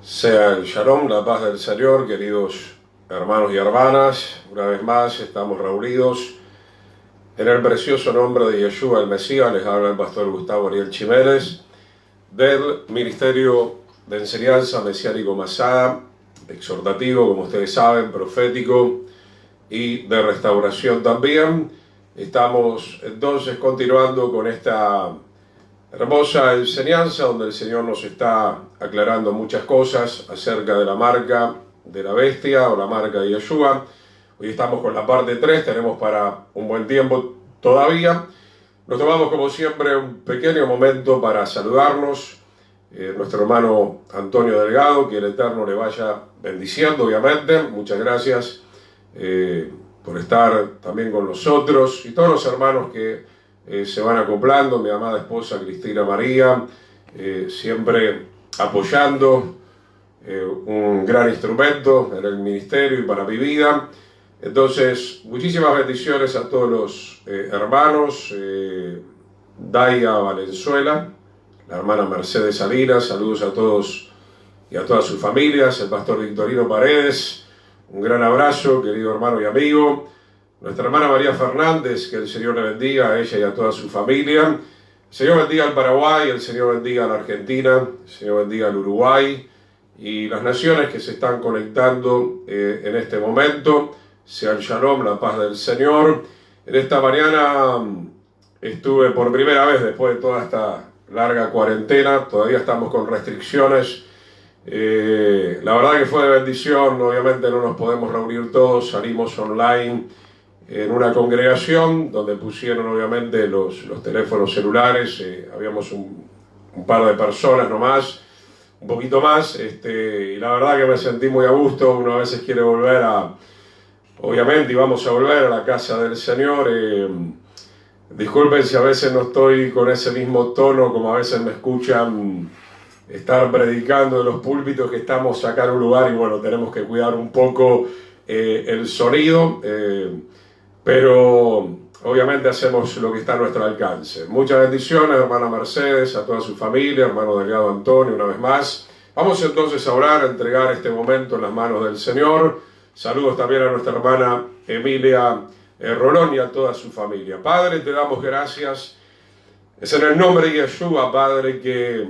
Sea el Shalom, la paz del Señor, queridos hermanos y hermanas. Una vez más estamos reunidos en el precioso nombre de Yeshua el Mesías. Les habla el pastor Gustavo Ariel Chiménez del Ministerio de Enseñanza Mesiánico Masada, exhortativo, como ustedes saben, profético y de restauración también. Estamos entonces continuando con esta hermosa enseñanza donde el Señor nos está aclarando muchas cosas acerca de la marca de la bestia o la marca de Yeshua. Hoy estamos con la parte 3, tenemos para un buen tiempo todavía. Nos tomamos como siempre un pequeño momento para saludarnos. Nuestro hermano Antonio Delgado, que el Eterno le vaya bendiciendo, obviamente. Muchas gracias por estar también con nosotros y todos los hermanos que se van acoplando, mi amada esposa Cristina María, siempre apoyando, un gran instrumento en el ministerio y para mi vida. Entonces, muchísimas bendiciones a todos los hermanos. Daya Valenzuela, la hermana Mercedes Salinas, saludos a todos y a todas sus familias. El pastor Victorino Paredes, un gran abrazo, querido hermano y amigo. Nuestra hermana María Fernández, que el Señor le bendiga a ella y a toda su familia. El Señor bendiga al Paraguay, el Señor bendiga a la Argentina, el Señor bendiga al Uruguay y las naciones que se están conectando en este momento. Sea el Shalom, la paz del Señor. En esta mañana estuve por primera vez después de toda esta larga cuarentena. Todavía estamos con restricciones. La verdad que fue de bendición. Obviamente no nos podemos reunir todos, salimos online en una congregación donde pusieron obviamente los teléfonos celulares. Habíamos un par de personas nomás, un poquito más, y la verdad que me sentí muy a gusto. Uno a veces quiere volver obviamente, y vamos a volver a la casa del Señor. Disculpen si a veces no estoy con ese mismo tono como a veces me escuchan estar predicando de los púlpitos, que estamos acá en un lugar y bueno, tenemos que cuidar un poco el sonido. Pero obviamente hacemos lo que está a nuestro alcance. Muchas bendiciones, hermana Mercedes, a toda su familia, hermano Delgado Antonio, una vez más. Vamos entonces a orar, a entregar este momento en las manos del Señor. Saludos también a nuestra hermana Emilia Rolón y a toda su familia. Padre, te damos gracias. Es en el nombre de Yeshua, Padre, que,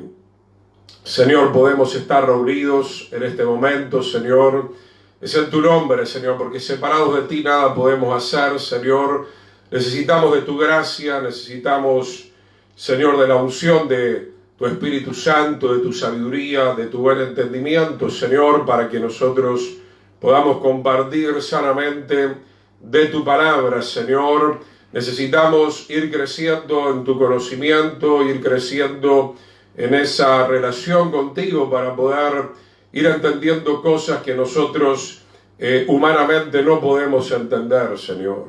Señor, podemos estar reunidos en este momento, Señor. Es en tu nombre, Señor, porque separados de ti nada podemos hacer, Señor. Necesitamos de tu gracia, necesitamos, Señor, de la unción de tu Espíritu Santo, de tu sabiduría, de tu buen entendimiento, Señor, para que nosotros podamos compartir sanamente de tu palabra, Señor. Necesitamos ir creciendo en tu conocimiento, ir creciendo en esa relación contigo para poder ir entendiendo cosas que nosotros humanamente no podemos entender, Señor.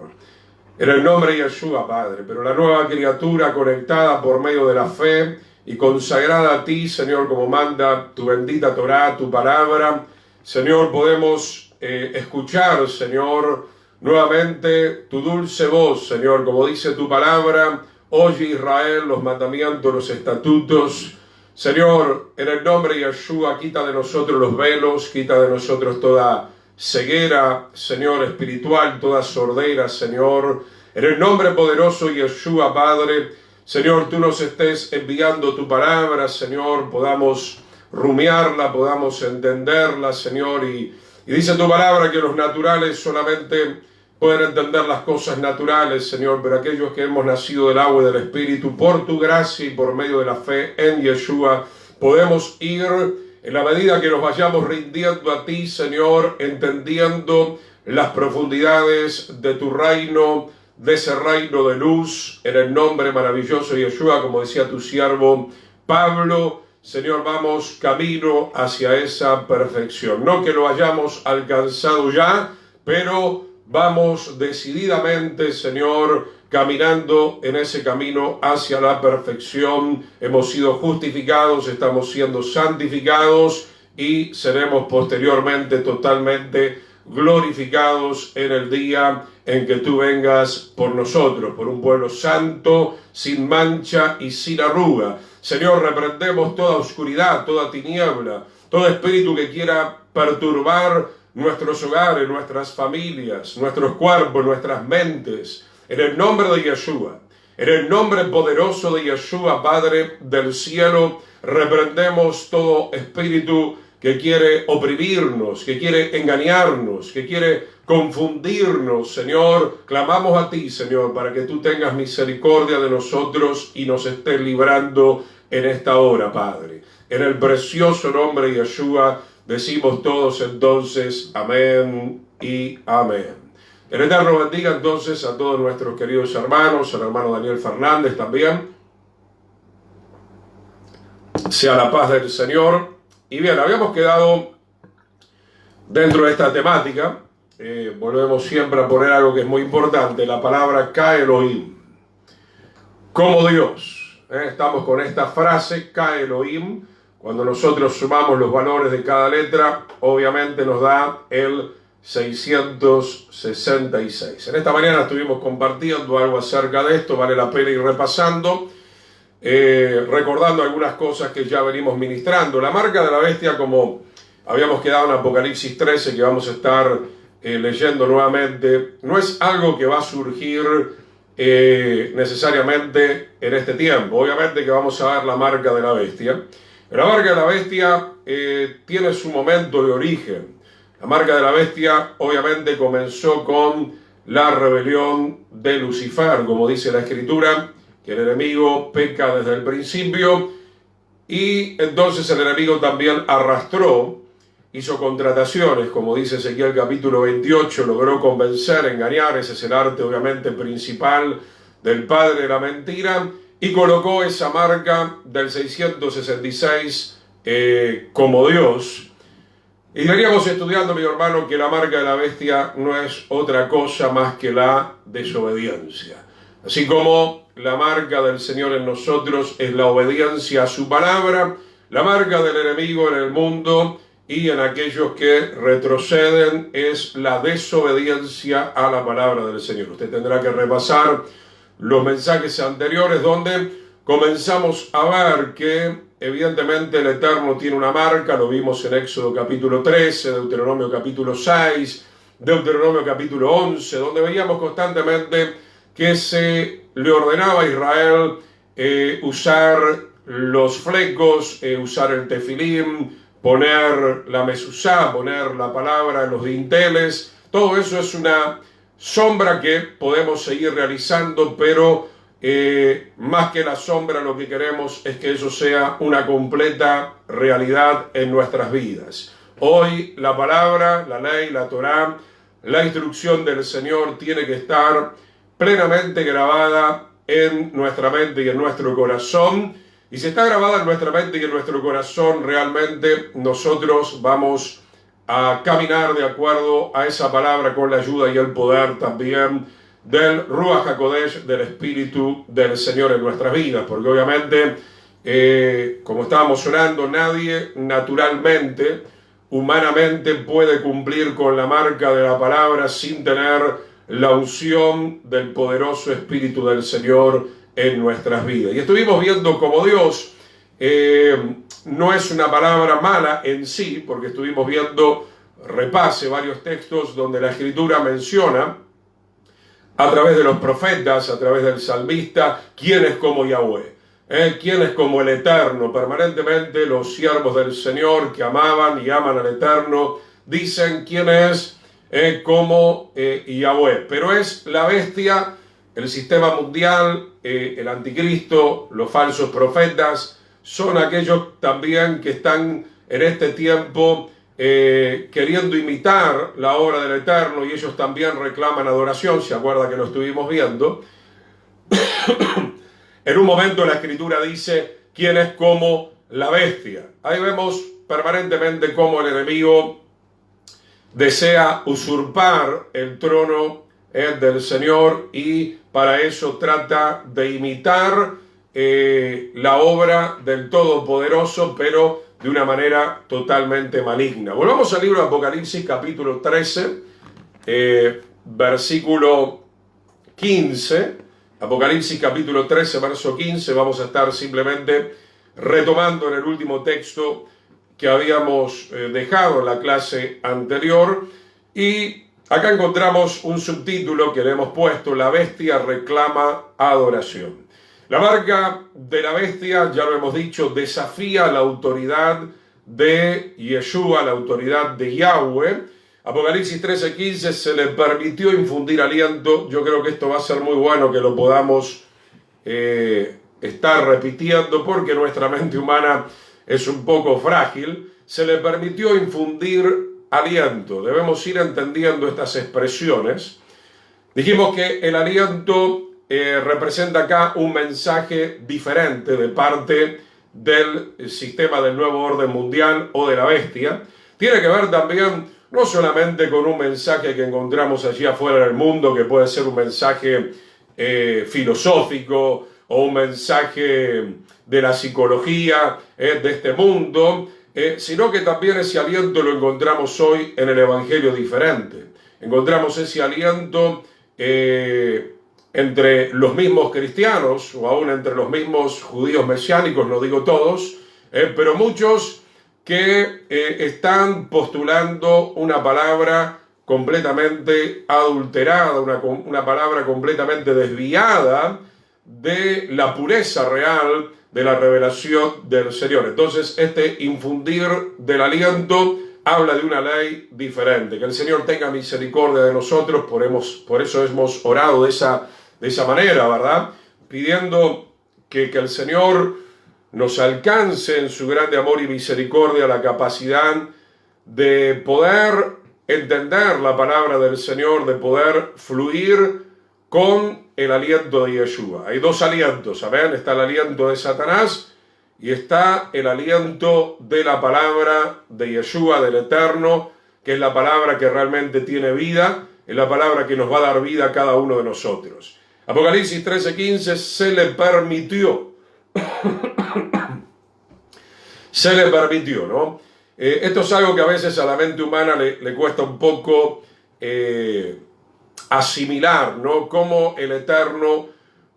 En el nombre de Yeshua, Padre, pero la nueva criatura conectada por medio de la fe y consagrada a ti, Señor, como manda tu bendita Torá, tu palabra, Señor, podemos escuchar, Señor, nuevamente tu dulce voz, Señor, como dice tu palabra. Oye, Israel, los mandamientos, los estatutos. Señor, en el nombre de Yeshua, quita de nosotros los velos, quita de nosotros toda ceguera, Señor, espiritual, toda sordera, Señor. En el nombre poderoso de Yeshua, Padre, Señor, tú nos estés enviando tu palabra, Señor, podamos rumiarla, podamos entenderla, Señor, y dice tu palabra que los naturales solamente pueden entender las cosas naturales, Señor, pero aquellos que hemos nacido del agua y del Espíritu, por tu gracia y por medio de la fe en Yeshua, podemos ir en la medida que nos vayamos rindiendo a ti, Señor, entendiendo las profundidades de tu reino, de ese reino de luz, en el nombre maravilloso de Yeshua, como decía tu siervo Pablo. Señor, vamos camino hacia esa perfección. No que lo hayamos alcanzado ya, pero vamos decididamente, Señor, caminando en ese camino hacia la perfección. Hemos sido justificados, estamos siendo santificados y seremos posteriormente totalmente glorificados en el día en que tú vengas por nosotros, por un pueblo santo, sin mancha y sin arruga. Señor, reprendemos toda oscuridad, toda tiniebla, todo espíritu que quiera perturbar nuestros hogares, nuestras familias, nuestros cuerpos, nuestras mentes, en el nombre de Yeshua. En el nombre poderoso de Yeshua, Padre del cielo, reprendemos todo espíritu que quiere oprimirnos, que quiere engañarnos, que quiere confundirnos. Señor, clamamos a ti, Señor, para que tú tengas misericordia de nosotros y nos estés librando en esta hora, Padre. En el precioso nombre de Yeshua decimos todos entonces, amén y amén. El Eterno bendiga entonces a todos nuestros queridos hermanos, al hermano Daniel Fernández también. Sea la paz del Señor. Y bien, habíamos quedado dentro de esta temática. Volvemos siempre a poner algo que es muy importante, la palabra Ka Elohim, como Dios. Estamos con esta frase, Ka Elohim. Cuando nosotros sumamos los valores de cada letra, obviamente nos da el 666. En esta mañana estuvimos compartiendo algo acerca de esto, vale la pena ir repasando, recordando algunas cosas que ya venimos ministrando. La marca de la bestia, como habíamos quedado en Apocalipsis 13, que vamos a estar leyendo nuevamente, no es algo que va a surgir necesariamente en este tiempo. Obviamente que vamos a ver la marca de la bestia. La marca de la bestia tiene su momento de origen. La marca de la bestia obviamente comenzó con la rebelión de Lucifer, como dice la Escritura, que el enemigo peca desde el principio, y entonces el enemigo también arrastró, hizo contrataciones, como dice Ezequiel capítulo 28, logró convencer, engañar, ese es el arte obviamente principal del padre de la mentira, y colocó esa marca del 666 como Dios. Y veníamos estudiando, mi hermano, que la marca de la bestia no es otra cosa más que la desobediencia. Así como la marca del Señor en nosotros es la obediencia a su palabra, la marca del enemigo en el mundo y en aquellos que retroceden es la desobediencia a la palabra del Señor. Usted tendrá que repasar los mensajes anteriores donde comenzamos a ver que evidentemente el Eterno tiene una marca. Lo vimos en Éxodo capítulo 13, Deuteronomio capítulo 6, Deuteronomio capítulo 11, donde veíamos constantemente que se le ordenaba a Israel usar los flecos, usar el tefilín, poner la mesuzá, poner la palabra en los dinteles. Todo eso es una sombra que podemos seguir realizando, pero más que la sombra, lo que queremos es que eso sea una completa realidad en nuestras vidas. Hoy la palabra, la ley, la Torá, la instrucción del Señor tiene que estar plenamente grabada en nuestra mente y en nuestro corazón. Y si está grabada en nuestra mente y en nuestro corazón, realmente nosotros vamos a caminar de acuerdo a esa palabra con la ayuda y el poder también del Ruach HaKodesh, del Espíritu del Señor en nuestras vidas, porque obviamente, como estábamos orando, nadie naturalmente, humanamente puede cumplir con la marca de la palabra sin tener la unción del poderoso Espíritu del Señor en nuestras vidas. Y estuvimos viendo cómo Dios no es una palabra mala en sí, porque estuvimos viendo, repase varios textos donde la Escritura menciona a través de los profetas, a través del salmista, quién es como Yahweh, quién es como el Eterno. Permanentemente los siervos del Señor que amaban y aman al Eterno dicen quién es como Yahweh. Pero es la bestia, el sistema mundial, el anticristo, los falsos profetas, son aquellos también que están en este tiempo queriendo imitar la obra del Eterno, y ellos también reclaman adoración. Se acuerda que lo estuvimos viendo. En un momento la Escritura dice quién es como la bestia. Ahí vemos permanentemente cómo el enemigo desea usurpar el trono del Señor, y para eso trata de imitar la obra del Todopoderoso, pero de una manera totalmente maligna. Volvamos al libro de Apocalipsis capítulo 13, versículo 15. Apocalipsis capítulo 13, verso 15. Vamos a estar simplemente retomando en el último texto que habíamos dejado en la clase anterior. Y acá encontramos un subtítulo que le hemos puesto: La bestia reclama adoración. La marca de la bestia, ya lo hemos dicho, desafía la autoridad de Yeshua, la autoridad de Yahweh. Apocalipsis 13:15, se le permitió infundir aliento. Yo creo que esto va a ser muy bueno que lo podamos estar repitiendo, porque nuestra mente humana es un poco frágil. Se le permitió infundir aliento. Debemos ir entendiendo estas expresiones. Dijimos que el aliento representa acá un mensaje diferente de parte del sistema del nuevo orden mundial o de la bestia. Tiene que ver también no solamente con un mensaje que encontramos allí afuera del mundo, que puede ser un mensaje filosófico o un mensaje de la psicología de este mundo, sino que también ese aliento lo encontramos hoy en el Evangelio diferente. Encontramos ese aliento entre los mismos cristianos, o aún entre los mismos judíos mesiánicos, no digo todos, pero muchos que están postulando una palabra completamente adulterada, una palabra completamente desviada de la pureza real de la revelación del Señor. Entonces, este infundir del aliento habla de una ley diferente. Que el Señor tenga misericordia de nosotros, por eso hemos orado de esa manera, ¿verdad? Pidiendo que el Señor nos alcance en su grande amor y misericordia la capacidad de poder entender la palabra del Señor, de poder fluir con el aliento de Yeshua. Hay dos alientos, ¿saben? Está el aliento de Satanás y está el aliento de la palabra de Yeshua, del Eterno, que es la palabra que realmente tiene vida, es la palabra que nos va a dar vida a cada uno de nosotros. Apocalipsis 13:15, se le permitió. Se le permitió, ¿no? Esto es algo que a veces a la mente humana le cuesta un poco asimilar, ¿no? Cómo el Eterno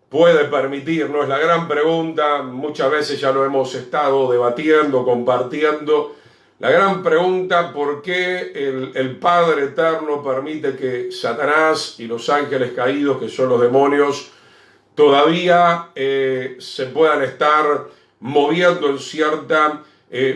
puede permitir, ¿no? Es la gran pregunta, muchas veces ya lo hemos estado debatiendo, compartiendo. La gran pregunta: ¿por qué el Padre Eterno permite que Satanás y los ángeles caídos, que son los demonios, todavía se puedan estar moviendo en cierta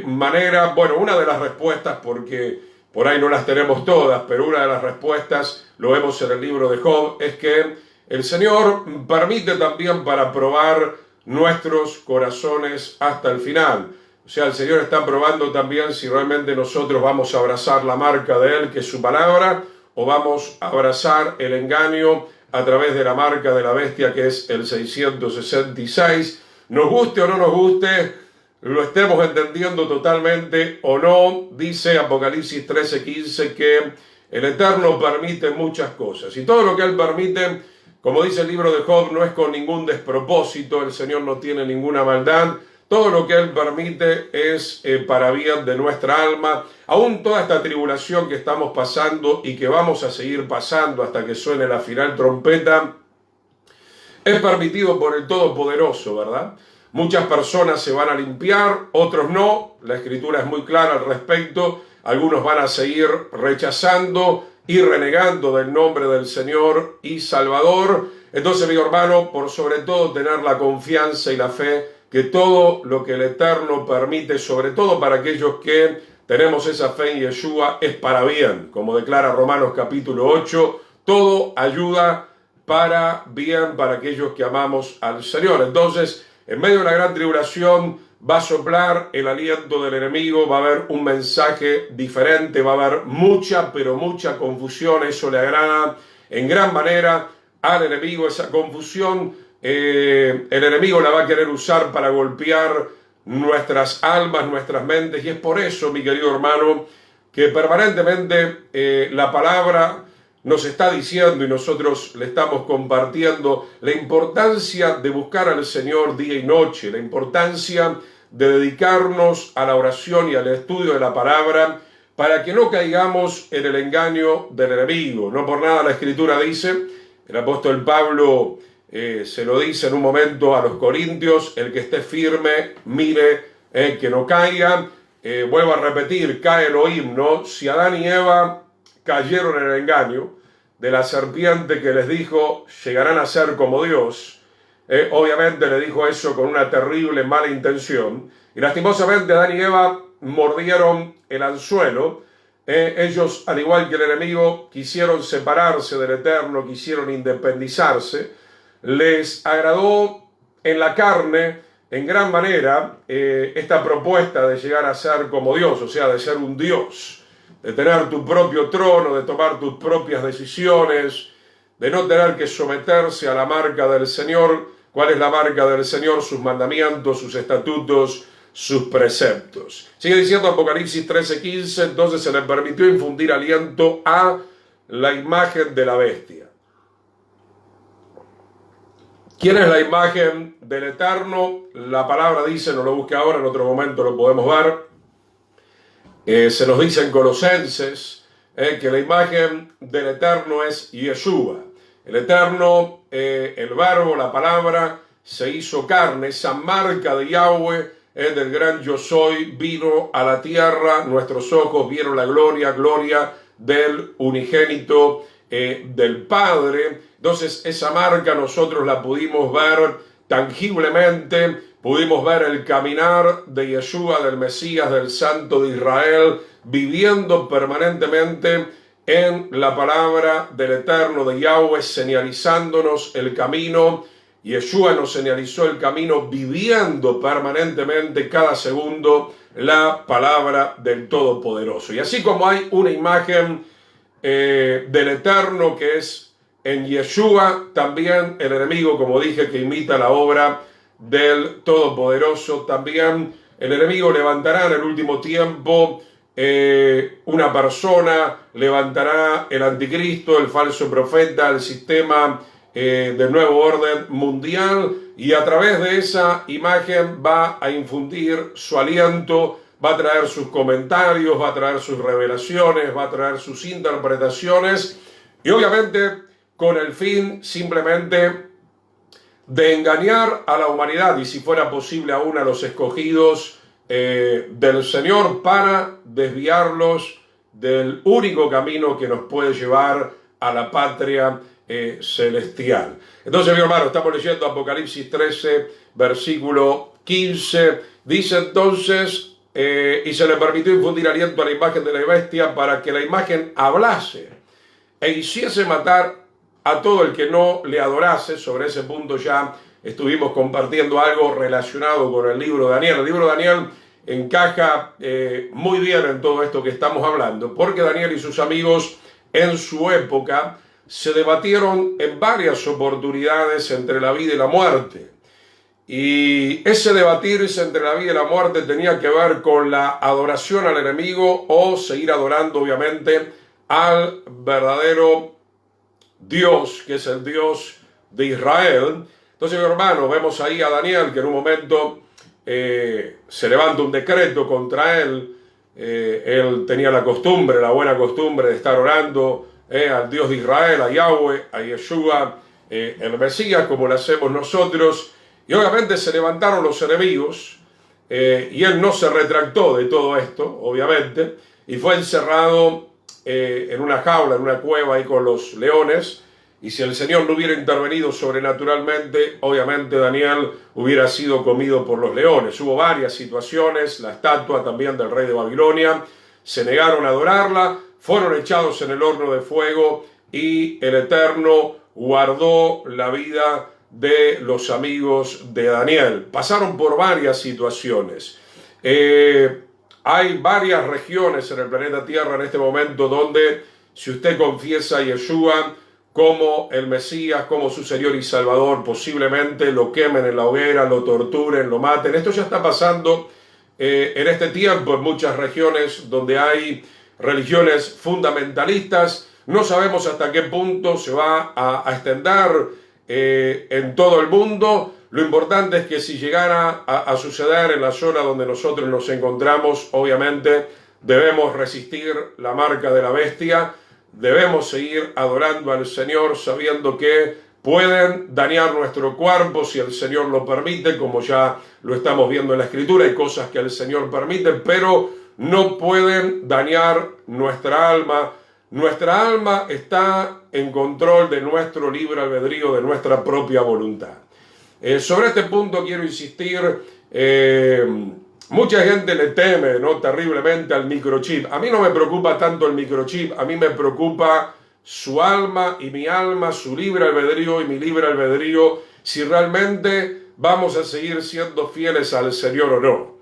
manera? Bueno, una de las respuestas, porque por ahí no las tenemos todas, pero una de las respuestas, lo vemos en el libro de Job, es que el Señor permite también para probar nuestros corazones hasta el final. O sea, el Señor está probando también si realmente nosotros vamos a abrazar la marca de Él, que es su palabra, o vamos a abrazar el engaño a través de la marca de la bestia, que es el 666. Nos guste o no nos guste, lo estemos entendiendo totalmente o no, dice Apocalipsis 13:15 que el Eterno permite muchas cosas. Y todo lo que Él permite, como dice el libro de Job, no es con ningún despropósito. El Señor no tiene ninguna maldad. Todo lo que Él permite es para bien de nuestra alma. Aún toda esta tribulación que estamos pasando y que vamos a seguir pasando hasta que suene la final trompeta, es permitido por el Todopoderoso, ¿verdad? Muchas personas se van a limpiar, otros no. La Escritura es muy clara al respecto. Algunos van a seguir rechazando y renegando del nombre del Señor y Salvador. Entonces, mi hermano, por sobre todo tener la confianza y la fe que todo lo que el Eterno permite, sobre todo para aquellos que tenemos esa fe en Yeshua, es para bien. Como declara Romanos capítulo 8, todo ayuda para bien para aquellos que amamos al Señor. Entonces, en medio de la gran tribulación va a soplar el aliento del enemigo, va a haber un mensaje diferente, va a haber mucha, pero mucha confusión. Eso le agrada en gran manera al enemigo, esa confusión. El enemigo la va a querer usar para golpear nuestras almas, nuestras mentes, y es por eso, mi querido hermano, que permanentemente la palabra nos está diciendo y nosotros le estamos compartiendo la importancia de buscar al Señor día y noche, la importancia de dedicarnos a la oración y al estudio de la palabra para que no caigamos en el engaño del enemigo. No por nada la Escritura dice, el apóstol Pablo se lo dice en un momento a los corintios, el que esté firme, mire que no caiga. Vuelvo a repetir, cae Elohim, ¿no? Si Adán y Eva cayeron en el engaño de la serpiente que les dijo, llegarán a ser como Dios, obviamente le dijo eso con una terrible mala intención, y lastimosamente Adán y Eva mordieron el anzuelo. Ellos, al igual que el enemigo, quisieron separarse del Eterno, quisieron independizarse. Les agradó en la carne, en gran manera, esta propuesta de llegar a ser como Dios, o sea, de ser un Dios, de tener tu propio trono, de tomar tus propias decisiones, de no tener que someterse a la marca del Señor. ¿Cuál es la marca del Señor? Sus mandamientos, sus estatutos, sus preceptos. Sigue diciendo Apocalipsis 13:15, entonces se le permitió infundir aliento a la imagen de la bestia. ¿Quién es la imagen del Eterno? La palabra dice, no lo busque ahora, en otro momento lo podemos ver. Se nos dice en Colosenses que la imagen del Eterno es Yeshua. El Eterno, el Verbo, la palabra, se hizo carne. Esa marca de Yahweh, del gran yo soy, vino a la tierra. Nuestros ojos vieron la gloria del unigénito del Padre. Entonces esa marca nosotros la pudimos ver tangiblemente, pudimos ver el caminar de Yeshua, del Mesías, del Santo de Israel, viviendo permanentemente en la palabra del Eterno de Yahweh, señalizándonos el camino. Yeshua nos señalizó el camino, viviendo permanentemente cada segundo la palabra del Todopoderoso. Y así como hay una imagen del Eterno que es en Yeshua, también el enemigo, como dije, que imita la obra del Todopoderoso, también el enemigo levantará en el último tiempo una persona, levantará el anticristo, el falso profeta, el sistema del nuevo orden mundial, y a través de esa imagen va a infundir su aliento, va a traer sus comentarios, va a traer sus revelaciones, va a traer sus interpretaciones, y obviamente con el fin simplemente de engañar a la humanidad, y si fuera posible aún a los escogidos del Señor, para desviarlos del único camino que nos puede llevar a la patria celestial. Entonces, mi hermano, estamos leyendo Apocalipsis 13, versículo 15. Dice entonces, y se le permitió infundir aliento a la imagen de la bestia para que la imagen hablase e hiciese matar a todo el que no le adorase. Sobre ese punto ya estuvimos compartiendo algo relacionado con el libro de Daniel. El libro de Daniel encaja muy bien en todo esto que estamos hablando, porque Daniel y sus amigos en su época se debatieron en varias oportunidades entre la vida y la muerte. Y ese debatirse entre la vida y la muerte tenía que ver con la adoración al enemigo o seguir adorando, obviamente, al verdadero Dios, que es el Dios de Israel. Entonces, mi hermano, vemos ahí a Daniel que en un momento se levanta un decreto contra él. Él tenía la costumbre, la buena costumbre de estar orando al Dios de Israel, a Yahweh, a Yeshua, el Mesías, como lo hacemos nosotros. Y obviamente se levantaron los enemigos, y él no se retractó de todo esto, obviamente, y fue encerrado en una jaula, en una cueva ahí con los leones. Y si el Señor no hubiera intervenido sobrenaturalmente, obviamente Daniel hubiera sido comido por los leones. Hubo varias situaciones, la estatua también del rey de Babilonia, se negaron a adorarla, fueron echados en el horno de fuego, y el Eterno guardó la vida de los amigos de Daniel. Pasaron por varias situaciones. Hay varias regiones en el planeta Tierra en este momento donde, si usted confiesa a Yeshua como el Mesías, como su Señor y Salvador, posiblemente lo quemen en la hoguera, lo torturen, lo maten. Esto ya está pasando en este tiempo en muchas regiones donde hay religiones fundamentalistas. No sabemos hasta qué punto se va a extender en todo el mundo. Lo importante es que si llegara a suceder en la zona donde nosotros nos encontramos, obviamente debemos resistir la marca de la bestia, debemos seguir adorando al Señor sabiendo que pueden dañar nuestro cuerpo si el Señor lo permite, como ya lo estamos viendo en la Escritura, hay cosas que el Señor permite, pero no pueden dañar nuestra alma. Nuestra alma está en control de nuestro libre albedrío, de nuestra propia voluntad. Sobre este punto quiero insistir, mucha gente le teme, ¿no?, terriblemente al microchip. A mí no me preocupa tanto el microchip, a mí me preocupa su alma y mi alma, su libre albedrío y mi libre albedrío, si realmente vamos a seguir siendo fieles al Señor o no.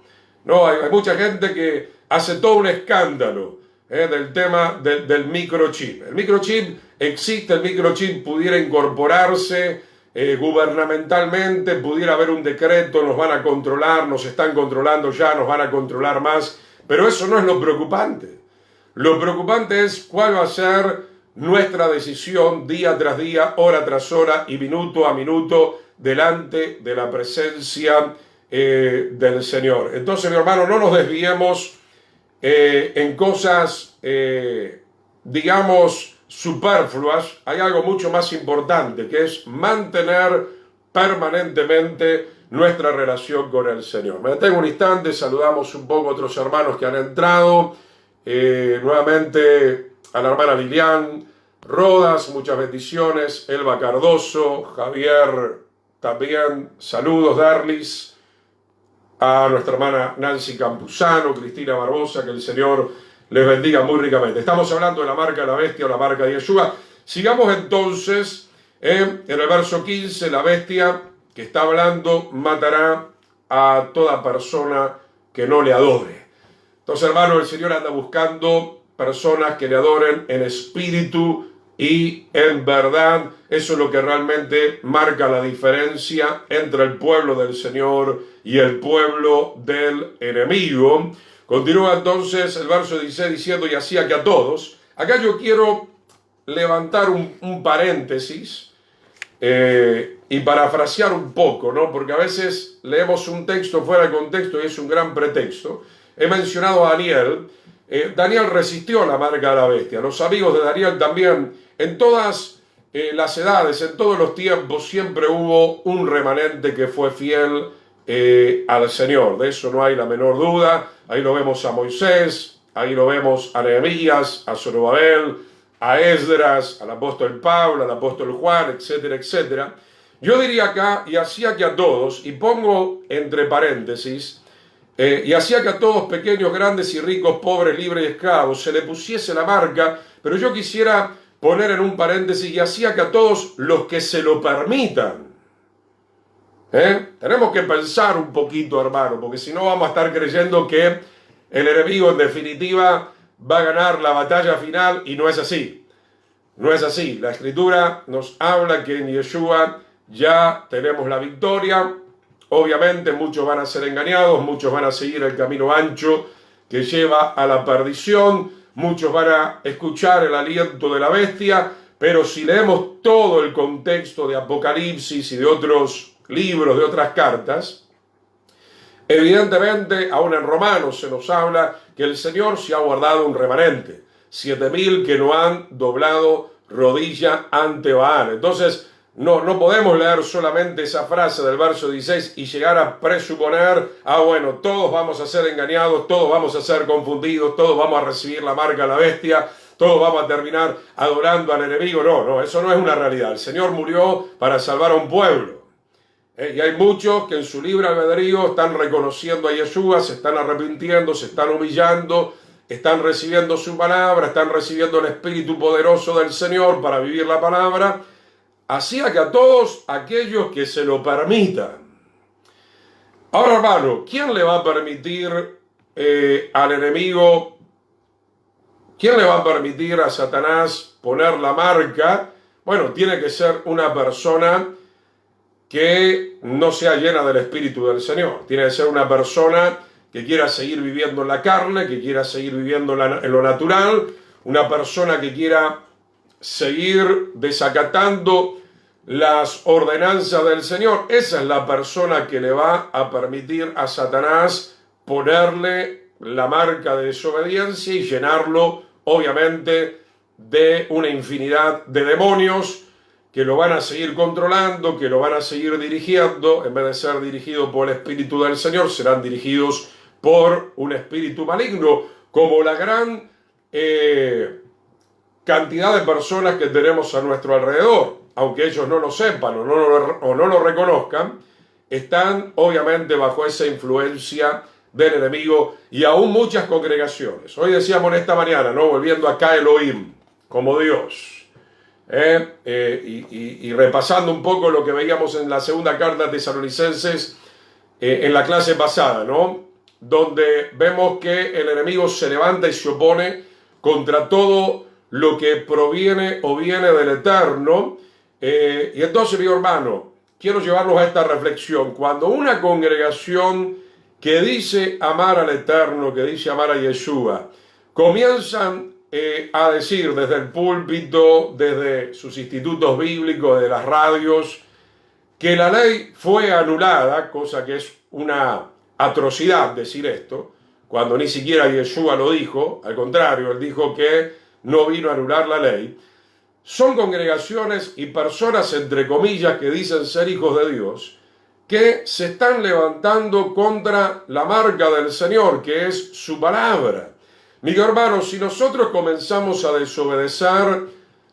No, hay mucha gente que hace todo un escándalo del tema del microchip. El microchip existe, el microchip pudiera incorporarse gubernamentalmente, pudiera haber un decreto, nos van a controlar, nos están controlando ya, nos van a controlar más, pero eso no es lo preocupante. Lo preocupante es cuál va a ser nuestra decisión día tras día, hora tras hora y minuto a minuto delante de la presencia del Señor. Entonces, mi hermano, no nos desviemos en cosas, digamos, superfluas. Hay algo mucho más importante, que es mantener permanentemente nuestra relación con el Señor. Me detengo un instante, saludamos un poco a otros hermanos que han entrado, nuevamente a la hermana Lilian Rodas, muchas bendiciones, Elba Cardoso, Javier también, saludos, Darlis, a nuestra hermana Nancy Campuzano, Cristina Barbosa, que el Señor les bendiga muy ricamente. Estamos hablando de la marca de la bestia o la marca de Yeshua. Sigamos entonces en el verso 15, la bestia que está hablando matará a toda persona que no le adore. Entonces, hermano, el Señor anda buscando personas que le adoren en espíritu y en verdad. Eso es lo que realmente marca la diferencia entre el pueblo del Señor y el pueblo del enemigo. Continúa entonces el verso 16 diciendo, y hacía que a todos. Acá yo quiero levantar un paréntesis y parafrasear un poco, ¿no? Porque a veces leemos un texto fuera de contexto y es un gran pretexto. He mencionado a Daniel. Daniel resistió la marca de la bestia. Los amigos de Daniel también. En todas las edades, en todos los tiempos, siempre hubo un remanente que fue fiel al Señor. De eso no hay la menor duda. Ahí lo vemos a Moisés, ahí lo vemos a Nehemías, a Zorobabel, a Esdras, al apóstol Pablo, al apóstol Juan, etcétera, etcétera. Yo diría acá, y hacía que a todos, y pongo entre paréntesis, y hacía que a todos, pequeños, grandes y ricos, pobres, libres y esclavos, se le pusiese la marca, pero yo quisiera poner en un paréntesis, y hacía que a todos los que se lo permitan. Tenemos que pensar un poquito, hermano, porque si no vamos a estar creyendo que el enemigo en definitiva va a ganar la batalla final, y no es así. No es así. La Escritura nos habla que en Yeshua ya tenemos la victoria. Obviamente muchos van a ser engañados, muchos van a seguir el camino ancho que lleva a la perdición, muchos van a escuchar el aliento de la bestia, pero si leemos todo el contexto de Apocalipsis y de otros libros, de otras cartas, evidentemente, aún en Romanos se nos habla que el Señor se ha guardado un remanente, 7.000 que no han doblado rodilla ante Baal. Entonces, no podemos leer solamente esa frase del verso 16 y llegar a presuponer, bueno, todos vamos a ser engañados, todos vamos a ser confundidos, todos vamos a recibir la marca de la bestia, todos vamos a terminar adorando al enemigo. No, eso no es una realidad. El Señor murió para salvar a un pueblo. Y hay muchos que en su libre albedrío están reconociendo a Yeshua, se están arrepintiendo, se están humillando, están recibiendo su palabra, están recibiendo el Espíritu poderoso del Señor para vivir la palabra. Así que a todos aquellos que se lo permitan. Ahora, hermano, ¿quién le va a permitir al enemigo, quién le va a permitir a Satanás poner la marca? Bueno, tiene que ser una persona que no sea llena del Espíritu del Señor. Tiene que ser una persona que quiera seguir viviendo en la carne, que quiera seguir viviendo en lo natural, una persona que quiera seguir desacatando las ordenanzas del Señor. Esa es la persona que le va a permitir a Satanás ponerle la marca de desobediencia y llenarlo, obviamente, de una infinidad de demonios que lo van a seguir controlando, que lo van a seguir dirigiendo. En vez de ser dirigido por el Espíritu del Señor, serán dirigidos por un espíritu maligno, como la gran cantidad de personas que tenemos a nuestro alrededor. Aunque ellos no lo sepan o no lo reconozcan, están obviamente bajo esa influencia del enemigo, y aún muchas congregaciones. Hoy decíamos en esta mañana, ¿no? Volviendo acá Elohim, como Dios. Y repasando un poco lo que veíamos en la segunda carta de Tesalonicenses en la clase pasada, ¿no? Donde vemos que el enemigo se levanta y se opone contra todo lo que proviene o viene del Eterno. Y entonces, mi hermano, quiero llevarlos a esta reflexión. Cuando una congregación que dice amar al Eterno, que dice amar a Yeshua, comienzan a decir desde el púlpito, desde sus institutos bíblicos, de las radios, que la ley fue anulada, cosa que es una atrocidad decir esto, cuando ni siquiera Yeshua lo dijo, al contrario, él dijo que no vino a anular la ley. Son congregaciones y personas, entre comillas, que dicen ser hijos de Dios, que se están levantando contra la marca del Señor, que es su palabra. Mis hermanos, si nosotros comenzamos a desobedecer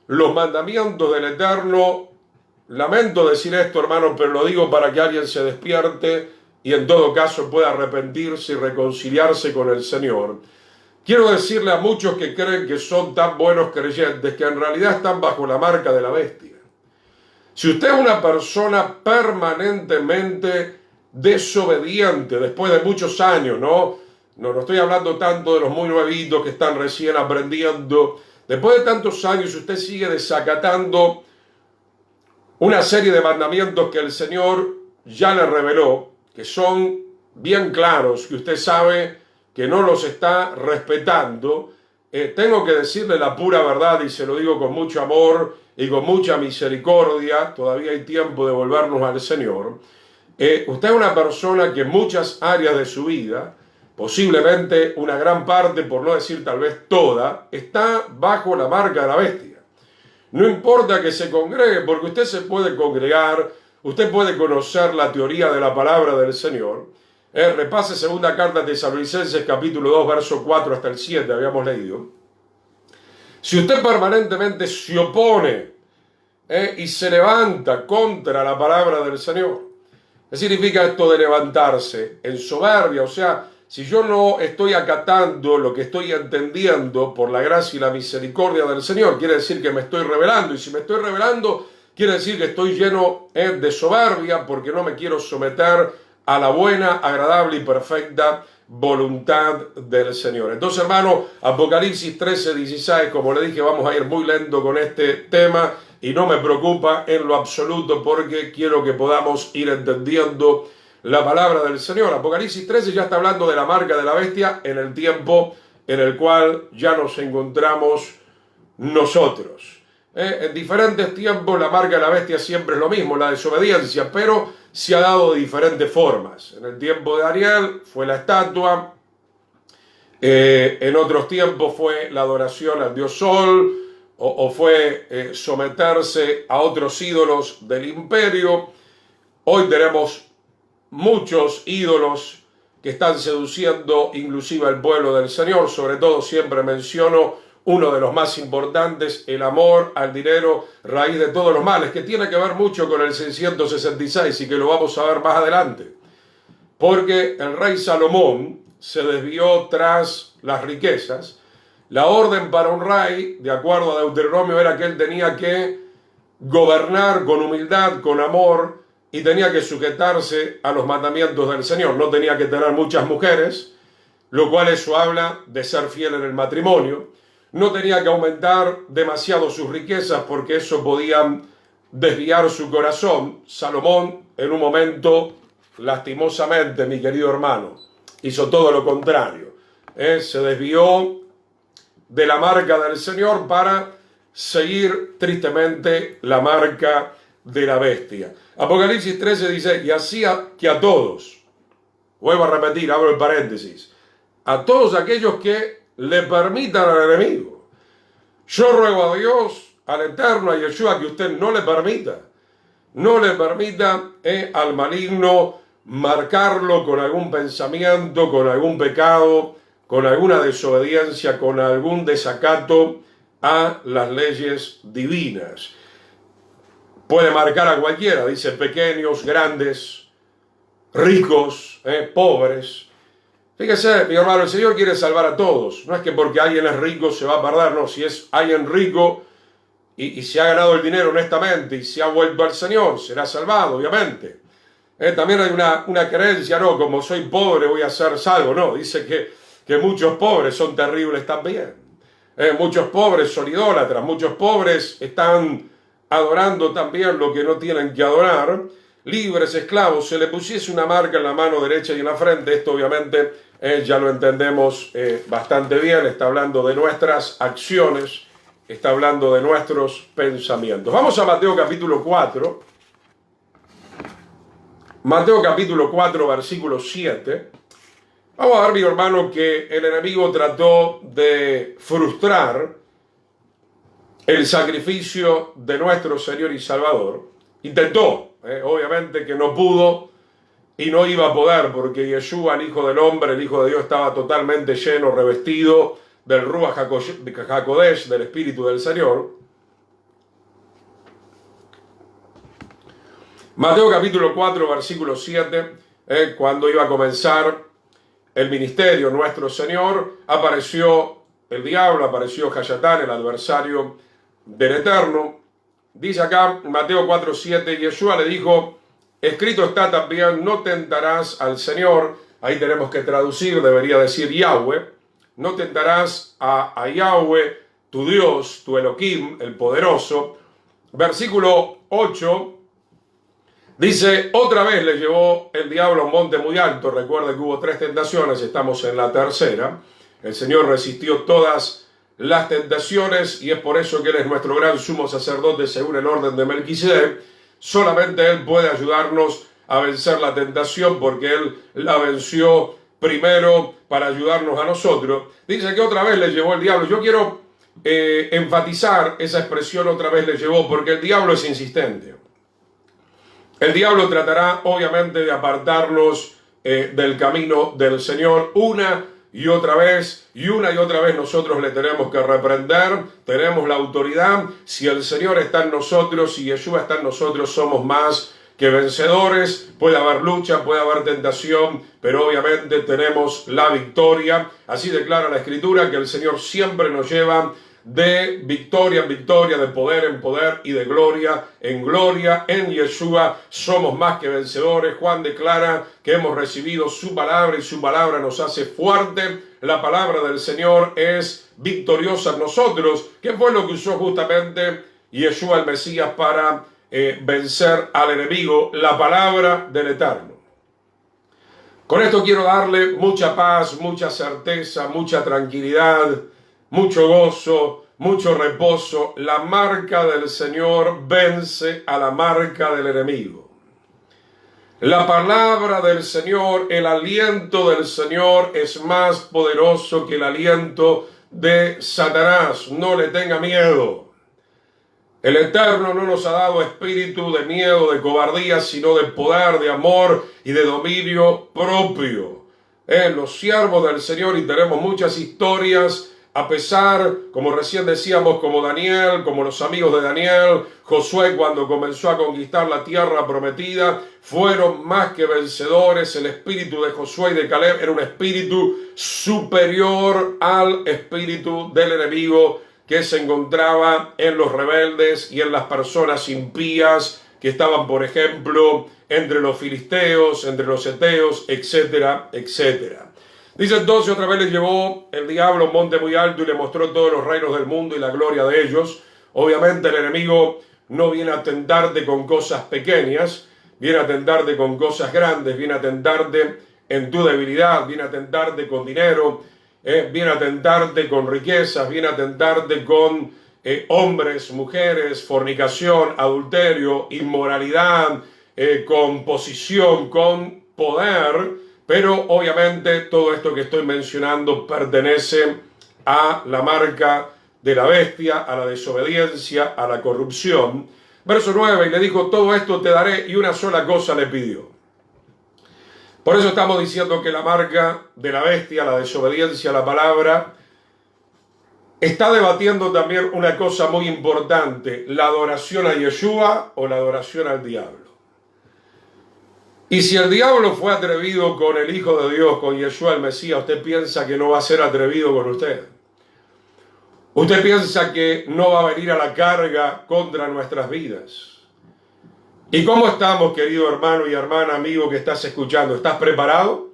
los mandamientos del Eterno, lamento decir esto, hermanos, pero lo digo para que alguien se despierte y en todo caso pueda arrepentirse y reconciliarse con el Señor. Quiero decirle a muchos que creen que son tan buenos creyentes que en realidad están bajo la marca de la bestia. Si usted es una persona permanentemente desobediente después de muchos años, no estoy hablando tanto de los muy nuevitos que están recién aprendiendo. Después de tantos años usted sigue desacatando una serie de mandamientos que el Señor ya le reveló, que son bien claros, que usted sabe que no los está respetando. Tengo que decirle la pura verdad y se lo digo con mucho amor y con mucha misericordia. Todavía hay tiempo de volvernos al Señor. Usted es una persona que en muchas áreas de su vida, posiblemente una gran parte, por no decir tal vez toda, está bajo la marca de la bestia. No importa que se congregue, porque usted se puede congregar, usted puede conocer la teoría de la palabra del Señor. Repase segunda carta de Tesalonicenses capítulo 2, verso 4 hasta el 7, habíamos leído. Si usted permanentemente se opone y se levanta contra la palabra del Señor, ¿qué significa esto de levantarse? En soberbia, o sea, si yo no estoy acatando lo que estoy entendiendo por la gracia y la misericordia del Señor, quiere decir que me estoy rebelando, y si me estoy rebelando, quiere decir que estoy lleno de soberbia porque no me quiero someter a la buena, agradable y perfecta voluntad del Señor. Entonces, hermano, Apocalipsis 13, 16, como le dije, vamos a ir muy lento con este tema y no me preocupa en lo absoluto porque quiero que podamos ir entendiendo la palabra del Señor. Apocalipsis 13 ya está hablando de la marca de la bestia en el tiempo en el cual ya nos encontramos nosotros. En diferentes tiempos la marca de la bestia siempre es lo mismo, la desobediencia, pero se ha dado de diferentes formas. En el tiempo de Ariel fue la estatua, en otros tiempos fue la adoración al dios Sol, o fue someterse a otros ídolos del imperio. Hoy tenemos muchos ídolos que están seduciendo inclusive al pueblo del Señor. Sobre todo siempre menciono uno de los más importantes, el amor al dinero, raíz de todos los males, que tiene que ver mucho con el 666 y que lo vamos a ver más adelante. Porque el rey Salomón se desvió tras las riquezas. La orden para un rey, de acuerdo a Deuteronomio, era que él tenía que gobernar con humildad, con amor, y tenía que sujetarse a los mandamientos del Señor. No tenía que tener muchas mujeres, lo cual eso habla de ser fiel en el matrimonio. No tenía que aumentar demasiado sus riquezas porque eso podía desviar su corazón. Salomón, en un momento, lastimosamente, mi querido hermano, hizo todo lo contrario. Se desvió de la marca del Señor para seguir tristemente la marca de la bestia. Apocalipsis 13 dice, y hacía que a todos, vuelvo a repetir, abro el paréntesis, a todos aquellos que le permitan al enemigo. Yo ruego a Dios, al Eterno, a Yeshua, que usted no le permita al maligno marcarlo con algún pensamiento, con algún pecado, con alguna desobediencia, con algún desacato a las leyes divinas. Puede marcar a cualquiera, dice, pequeños, grandes, ricos, pobres. Fíjese, mi hermano, el Señor quiere salvar a todos. No es que porque alguien es rico se va a perder, no. Si es alguien rico y se ha ganado el dinero honestamente y se ha vuelto al Señor, será salvado, obviamente. También hay una creencia, no, como soy pobre voy a ser salvo. No, dice que muchos pobres son terribles también. Muchos pobres son idólatras, muchos pobres están adorando también lo que no tienen que adorar. Libres, esclavos, se le pusiese una marca en la mano derecha y en la frente. Esto obviamente ya lo entendemos bastante bien. Está hablando de nuestras acciones, está hablando de nuestros pensamientos. Vamos a Mateo capítulo 4. Mateo capítulo 4, versículo 7. Vamos a ver, mi hermano, que el enemigo trató de frustrar el sacrificio de nuestro Señor y Salvador. Intentó, obviamente que no pudo y no iba a poder, porque Yeshua, el Hijo del Hombre, el Hijo de Dios, estaba totalmente lleno, revestido del Ruach HaKodesh, del Espíritu del Señor. Mateo capítulo 4, versículo 7, cuando iba a comenzar el ministerio nuestro Señor, apareció el diablo, apareció Hayatán, el adversario del Eterno. Dice acá, Mateo 4, 7, Yeshua le dijo, escrito está también, no tentarás al Señor. Ahí tenemos que traducir, debería decir Yahweh. No tentarás a Yahweh, tu Dios, tu Elohim, el poderoso. Versículo 8, dice, otra vez le llevó el diablo a un monte muy alto. Recuerde que hubo 3 tentaciones, estamos en la tercera. El Señor resistió todas las tentaciones y es por eso que Él es nuestro gran sumo sacerdote según el orden de Melquisedec. Solamente Él puede ayudarnos a vencer la tentación porque Él la venció primero para ayudarnos a nosotros. Dice que otra vez le llevó el diablo. Yo quiero enfatizar esa expresión, otra vez le llevó, porque el diablo es insistente. El diablo tratará obviamente de apartarnos del camino del Señor una y otra vez, y una y otra vez nosotros le tenemos que reprender. Tenemos la autoridad. Si el Señor está en nosotros, si Yeshua está en nosotros, somos más que vencedores. Puede haber lucha, puede haber tentación, pero obviamente tenemos la victoria. Así declara la Escritura, que el Señor siempre nos lleva de victoria en victoria, de poder en poder y de gloria en gloria. En Yeshua somos más que vencedores. Juan declara que hemos recibido su palabra y su palabra nos hace fuerte. La palabra del Señor es victoriosa en nosotros, que fue lo que usó justamente Yeshua el Mesías para vencer al enemigo, la palabra del Eterno. Con esto quiero darle mucha paz, mucha certeza, mucha tranquilidad, mucho gozo, mucho reposo. La marca del Señor vence a la marca del enemigo. La palabra del Señor, el aliento del Señor es más poderoso que el aliento de Satanás. No le tenga miedo. El Eterno no nos ha dado espíritu de miedo, de cobardía, sino de poder, de amor y de dominio propio. Los siervos del Señor, y tenemos muchas historias, a pesar, como recién decíamos, como Daniel, como los amigos de Daniel, Josué cuando comenzó a conquistar la tierra prometida, fueron más que vencedores. El espíritu de Josué y de Caleb era un espíritu superior al espíritu del enemigo que se encontraba en los rebeldes y en las personas impías que estaban, por ejemplo, entre los filisteos, entre los heteos, etcétera, etcétera. Dice entonces, otra vez les llevó el diablo a un monte muy alto y le mostró todos los reinos del mundo y la gloria de ellos. Obviamente el enemigo no viene a tentarte con cosas pequeñas, viene a tentarte con cosas grandes, viene a tentarte en tu debilidad, viene a tentarte con dinero, viene a tentarte con riquezas, viene a tentarte con hombres, mujeres, fornicación, adulterio, inmoralidad, con posición, con poder, pero obviamente todo esto que estoy mencionando pertenece a la marca de la bestia, a la desobediencia, a la corrupción. Verso 9, y le dijo, todo esto te daré, y una sola cosa le pidió. Por eso estamos diciendo que la marca de la bestia, la desobediencia a la palabra, está debatiendo también una cosa muy importante, la adoración a Yeshua o la adoración al diablo. Y si el diablo fue atrevido con el Hijo de Dios, con Yeshua el Mesías, ¿usted piensa que no va a ser atrevido con usted? ¿Usted piensa que no va a venir a la carga contra nuestras vidas? ¿Y cómo estamos, querido hermano y hermana, amigo que estás escuchando? ¿Estás preparado?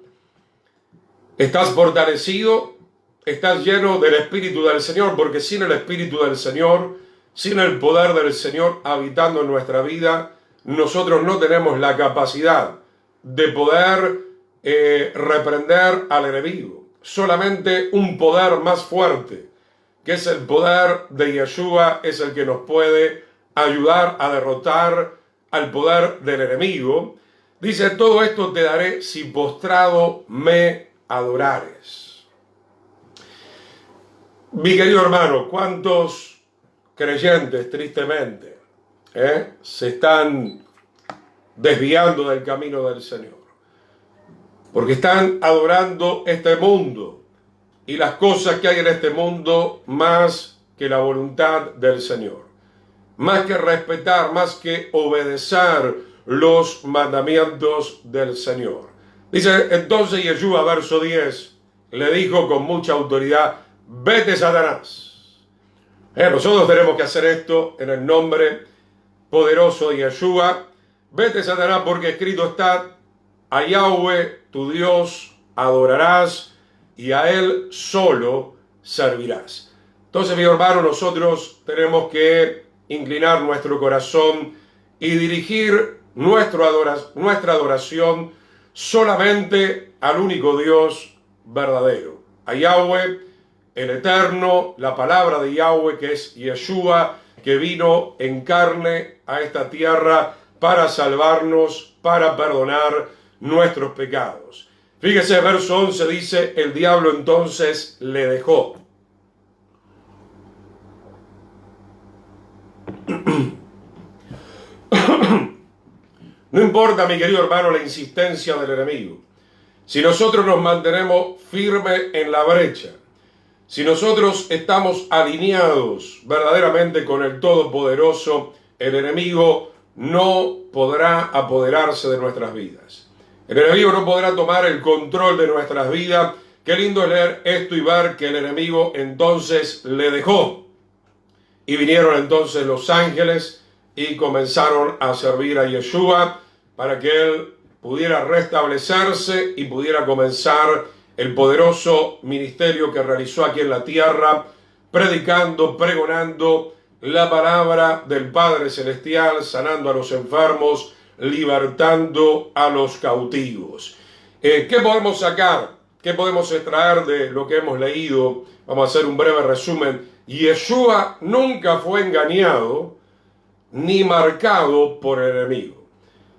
¿Estás fortalecido? ¿Estás lleno del Espíritu del Señor? Porque sin el Espíritu del Señor, sin el poder del Señor habitando en nuestra vida, nosotros no tenemos la capacidad de poder reprender al enemigo. Solamente un poder más fuerte, que es el poder de Yeshua, es el que nos puede ayudar a derrotar al poder del enemigo. Dice, todo esto te daré si postrado me adorares. Mi querido hermano, ¿cuántos creyentes, tristemente, se están desviando del camino del Señor? Porque están adorando este mundo y las cosas que hay en este mundo más que la voluntad del Señor. Más que respetar, más que obedecer los mandamientos del Señor. Dice, entonces Yeshua, verso 10, le dijo con mucha autoridad, vete, Satanás. Nosotros tenemos que hacer esto en el nombre poderoso de Yeshua. Vete, Satanás, porque escrito está, a Yahweh tu Dios adorarás y a Él solo servirás. Entonces, mi hermano, nosotros tenemos que inclinar nuestro corazón y dirigir nuestra adoración solamente al único Dios verdadero, a Yahweh, el eterno, la palabra de Yahweh, que es Yeshua, que vino en carne a esta tierra para salvarnos, para perdonar nuestros pecados. Fíjese, verso 11 dice, el diablo entonces le dejó. No importa, mi querido hermano, la insistencia del enemigo. Si nosotros nos mantenemos firmes en la brecha, si nosotros estamos alineados verdaderamente con el Todopoderoso, el enemigo no podrá apoderarse de nuestras vidas. El enemigo no podrá tomar el control de nuestras vidas. Qué lindo es leer esto y ver que el enemigo entonces le dejó. Y vinieron entonces los ángeles y comenzaron a servir a Yeshua para que él pudiera restablecerse y pudiera comenzar el poderoso ministerio que realizó aquí en la tierra, predicando, pregonando la palabra del Padre Celestial, sanando a los enfermos, libertando a los cautivos. ¿Qué podemos sacar? ¿Qué podemos extraer de lo que hemos leído? Vamos a hacer un breve resumen. Yeshua nunca fue engañado ni marcado por el enemigo.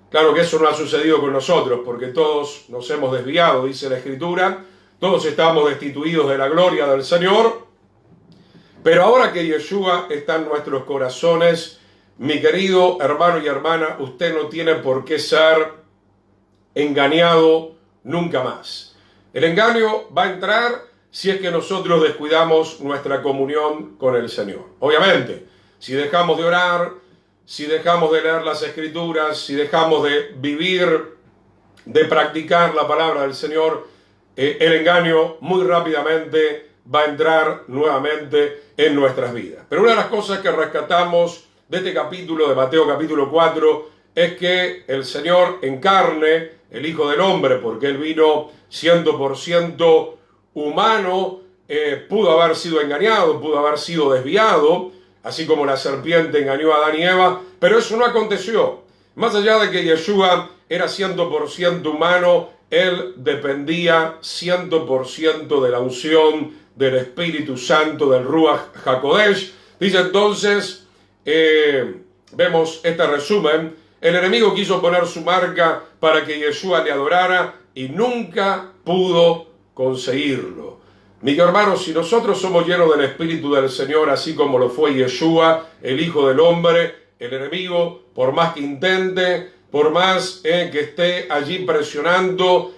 Claro que eso no ha sucedido con nosotros, porque todos nos hemos desviado, dice la Escritura, todos estamos destituidos de la gloria del Señor, pero ahora que Yeshua está en nuestros corazones, mi querido hermano y hermana, usted no tiene por qué ser engañado nunca más. El engaño va a entrar si es que nosotros descuidamos nuestra comunión con el Señor. Obviamente, si dejamos de orar, si dejamos de leer las Escrituras, si dejamos de vivir, de practicar la palabra del Señor, el engaño muy rápidamente va a entrar nuevamente en nuestras vidas. Pero una de las cosas que rescatamos de este capítulo, de Mateo capítulo 4, es que el Señor en carne, el Hijo del Hombre, porque Él vino 100% humano, pudo haber sido engañado, pudo haber sido desviado, así como la serpiente engañó a Adán y Eva, pero eso no aconteció. Más allá de que Yeshua era 100% humano, Él dependía 100% de la unción del Espíritu Santo, del Ruach HaKodesh, Dice entonces, vemos este resumen: el enemigo quiso poner su marca para que Yeshua le adorara y nunca pudo conseguirlo. Mis hermanos, si nosotros somos llenos del Espíritu del Señor, así como lo fue Yeshua, el Hijo del Hombre, el enemigo, por más que intente, por más que esté allí presionando,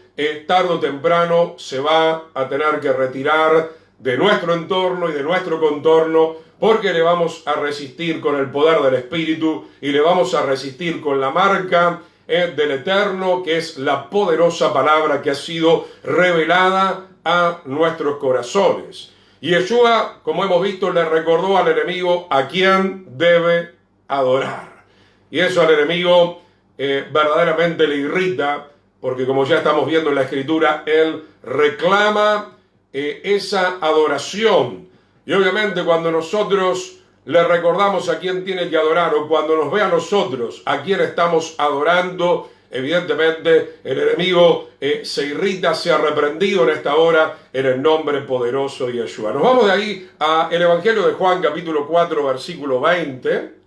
tarde o temprano se va a tener que retirar de nuestro entorno y de nuestro contorno, porque le vamos a resistir con el poder del Espíritu y le vamos a resistir con la marca del Eterno, que es la poderosa palabra que ha sido revelada a nuestros corazones. Y Yeshua, como hemos visto, le recordó al enemigo a quién debe adorar. Y eso al enemigo verdaderamente le irrita, porque como ya estamos viendo en la Escritura, él reclama esa adoración. Y obviamente cuando nosotros le recordamos a quién tiene que adorar, o cuando nos ve a nosotros a quién estamos adorando, evidentemente el enemigo se irrita, se ha reprendido en esta hora en el nombre poderoso de Yeshua. Nos vamos de ahí al Evangelio de Juan, capítulo 4, versículo 20.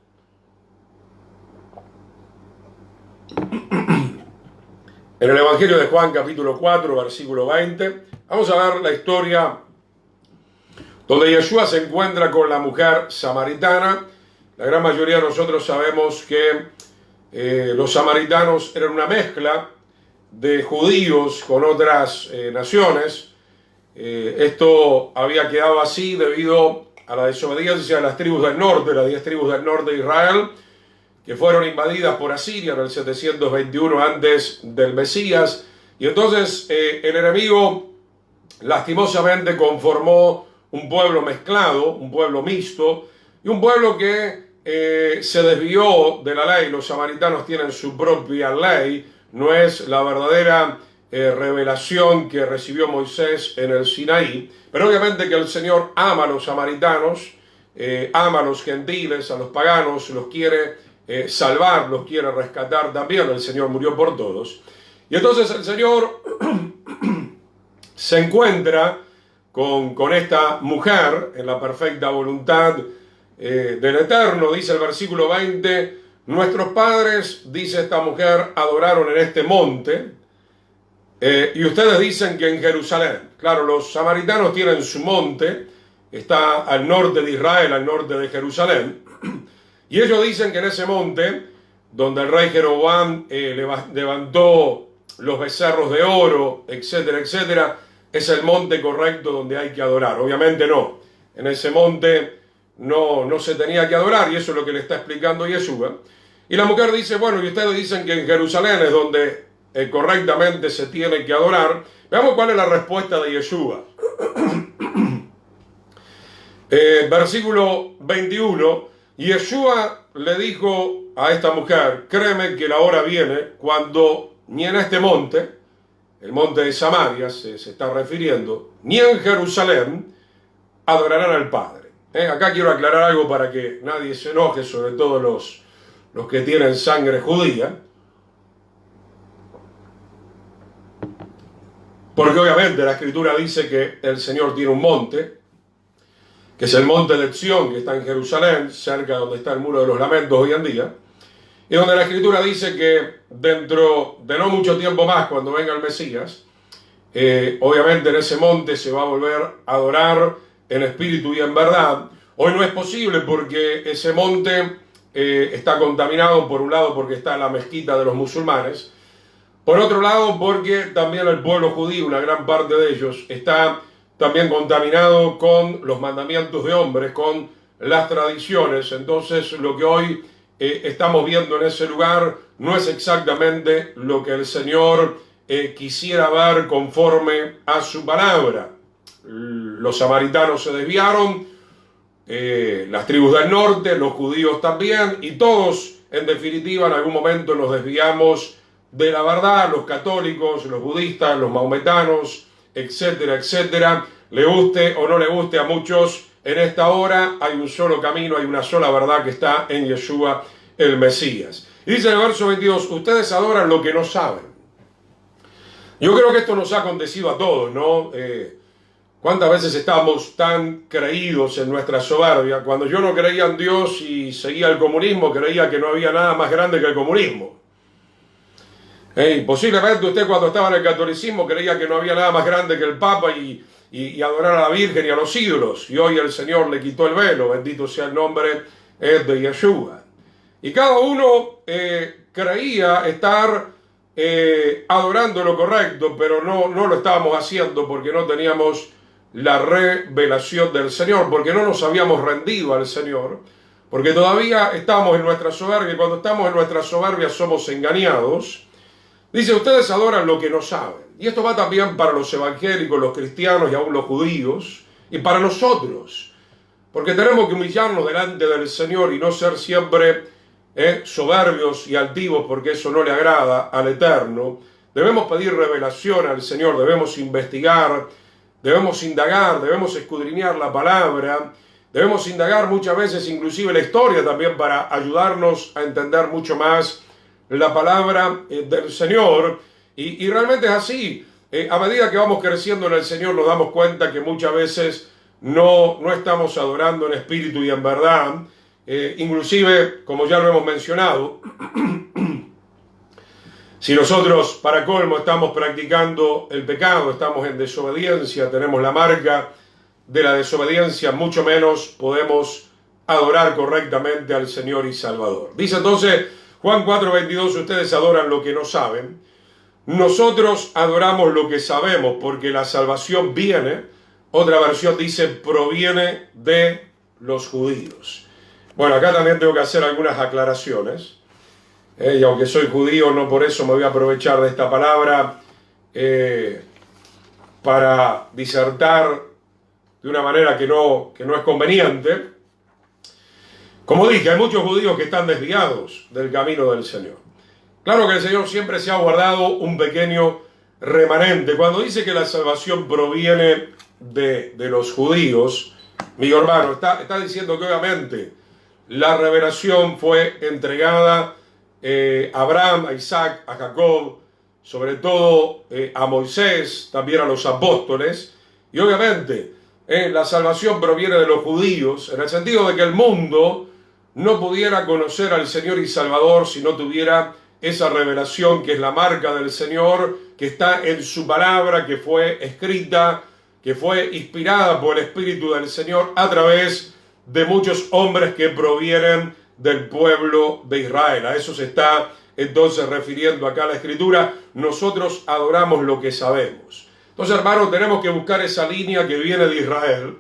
En el Evangelio de Juan, capítulo 4, versículo 20, vamos a ver la historia donde Yeshua se encuentra con la mujer samaritana. La gran mayoría de nosotros sabemos que los samaritanos eran una mezcla de judíos con otras naciones. Esto había quedado así debido a la desobediencia de las tribus del norte, las 10 tribus del norte de Israel, que fueron invadidas por Asiria en el 721 antes del Mesías. Y entonces el enemigo lastimosamente conformó un pueblo mezclado, un pueblo mixto, y un pueblo que se desvió de la ley. Los samaritanos tienen su propia ley, no es la verdadera revelación que recibió Moisés en el Sinaí, pero obviamente que el Señor ama a los samaritanos, ama a los gentiles, a los paganos, los quiere salvar, los quiere rescatar también. El Señor murió por todos. Y entonces el Señor se encuentra con esta mujer en la perfecta voluntad del Eterno. Dice el versículo 20, nuestros padres, dice esta mujer, adoraron en este monte, y ustedes dicen que en Jerusalén. Claro, los samaritanos tienen su monte, está al norte de Israel, al norte de Jerusalén, y ellos dicen que en ese monte, donde el rey Jeroboam levantó los becerros de oro, etcétera, etcétera, es el monte correcto donde hay que adorar. Obviamente no. En ese monte no se tenía que adorar, y eso es lo que le está explicando Yeshua. Y la mujer dice, bueno, y ustedes dicen que en Jerusalén es donde correctamente se tiene que adorar. Veamos cuál es la respuesta de Yeshua. Versículo 21, Yeshua le dijo a esta mujer, créeme que la hora viene cuando ni en este monte, el monte de Samaria se está refiriendo, ni en Jerusalén adorarán al Padre. Acá quiero aclarar algo para que nadie se enoje, sobre todo los que tienen sangre judía, porque obviamente la Escritura dice que el Señor tiene un monte, que es el monte de Sión, que está en Jerusalén, cerca de donde está el muro de los lamentos hoy en día, y donde la Escritura dice que dentro de no mucho tiempo más, cuando venga el Mesías, obviamente en ese monte se va a volver a adorar en espíritu y en verdad. Hoy no es posible porque ese monte está contaminado, por un lado porque está la mezquita de los musulmanes, por otro lado porque también el pueblo judío, una gran parte de ellos, está también contaminado con los mandamientos de hombres, con las tradiciones. Entonces lo que hoy estamos viendo en ese lugar no es exactamente lo que el Señor quisiera ver conforme a su palabra. Los samaritanos se desviaron, las tribus del norte, los judíos también, y todos en definitiva en algún momento nos desviamos de la verdad, los católicos, los budistas, los maometanos, etcétera, etcétera. Le guste o no le guste a muchos, en esta hora hay un solo camino, hay una sola verdad que está en Yeshua el Mesías. Y dice en el verso 22, ustedes adoran lo que no saben. Yo creo que esto nos ha acontecido a todos, ¿no? ¿Cuántas veces estamos tan creídos en nuestra soberbia? Cuando yo no creía en Dios y seguía el comunismo, creía que no había nada más grande que el comunismo. Posiblemente usted cuando estaba en el catolicismo creía que no había nada más grande que el Papa y adorar a la Virgen y a los ídolos. Y hoy el Señor le quitó el velo, bendito sea el nombre de Yeshua. Y cada uno creía estar adorando lo correcto, pero no lo estábamos haciendo porque no teníamos la revelación del Señor, porque no nos habíamos rendido al Señor, porque todavía estábamos en nuestra soberbia, y cuando estamos en nuestra soberbia somos engañados. Dice, ustedes adoran lo que no saben. Y esto va también para los evangélicos, los cristianos y aún los judíos, y para nosotros, porque tenemos que humillarnos delante del Señor y no ser siempre soberbios y altivos, porque eso no le agrada al Eterno. Debemos pedir revelación al Señor, debemos investigar, debemos indagar, debemos escudriñar la palabra, debemos indagar muchas veces inclusive la historia también para ayudarnos a entender mucho más la palabra del Señor. Y realmente es así. A medida que vamos creciendo en el Señor nos damos cuenta que muchas veces no estamos adorando en espíritu y en verdad. Inclusive, como ya lo hemos mencionado, si nosotros, para colmo, estamos practicando el pecado, estamos en desobediencia, tenemos la marca de la desobediencia, mucho menos podemos adorar correctamente al Señor y Salvador. Dice entonces Juan 4:22, ustedes adoran lo que no saben. Nosotros adoramos lo que sabemos, porque la salvación viene, otra versión dice, proviene de los judíos. Bueno, acá también tengo que hacer algunas aclaraciones. Y aunque soy judío, no por eso me voy a aprovechar de esta palabra para disertar de una manera que no es conveniente. Como dije, hay muchos judíos que están desviados del camino del Señor. Claro que el Señor siempre se ha guardado un pequeño remanente. Cuando dice que la salvación proviene de los judíos, mi hermano, está diciendo que obviamente la revelación fue entregada a Abraham, a Isaac, a Jacob, sobre todo a Moisés, también a los apóstoles, y obviamente la salvación proviene de los judíos, en el sentido de que el mundo no pudiera conocer al Señor y Salvador si no tuviera esa revelación que es la marca del Señor, que está en su palabra, que fue escrita, que fue inspirada por el Espíritu del Señor a través de muchos hombres que provienen del pueblo de Israel. A eso se está entonces refiriendo acá la Escritura. Nosotros adoramos lo que sabemos. Entonces, hermanos, tenemos que buscar esa línea que viene de Israel,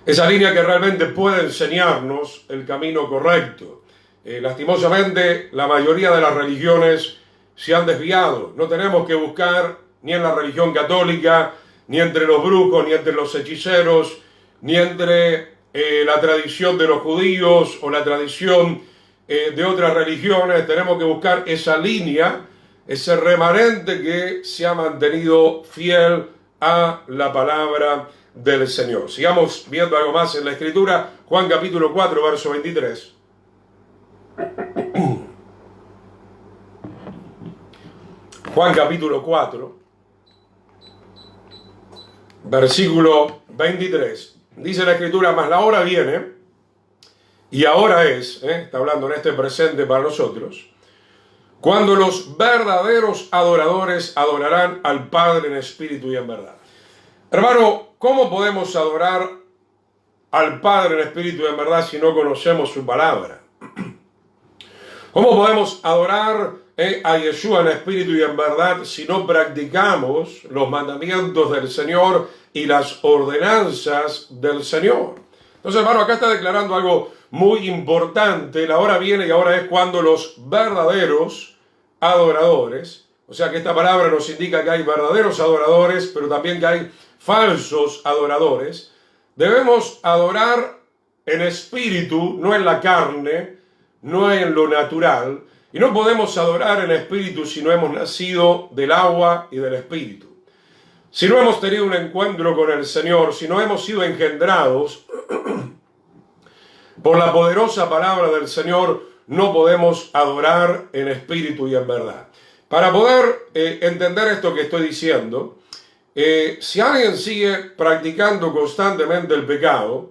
esa línea que realmente puede enseñarnos el camino correcto. Lastimosamente, la mayoría de las religiones se han desviado. No tenemos que buscar ni en la religión católica, ni entre los brujos, ni entre los hechiceros, ni entre la tradición de los judíos o la tradición de otras religiones. Tenemos que buscar esa línea, ese remanente que se ha mantenido fiel a la palabra del Señor. Sigamos viendo algo más en la Escritura. Juan capítulo 4, verso 23. Juan capítulo 4, versículo 23. Dice la Escritura, mas la hora viene, y ahora es, está hablando en este presente para nosotros, cuando los verdaderos adoradores adorarán al Padre en espíritu y en verdad. Hermano, ¿cómo podemos adorar al Padre en espíritu y en verdad si no conocemos su palabra? ¿Cómo podemos adorar a Yeshua en espíritu y en verdad si no practicamos los mandamientos del Señor y las ordenanzas del Señor? Entonces, hermano, acá está declarando algo muy importante. La hora viene y ahora es cuando los verdaderos adoradores, o sea que esta palabra nos indica que hay verdaderos adoradores, pero también que hay falsos adoradores. Debemos adorar en espíritu, no en la carne, no en lo natural, y no podemos adorar en espíritu si no hemos nacido del agua y del espíritu. Si no hemos tenido un encuentro con el Señor, si no hemos sido engendrados por la poderosa palabra del Señor, no podemos adorar en espíritu y en verdad. Para poder entender esto que estoy diciendo, si alguien sigue practicando constantemente el pecado,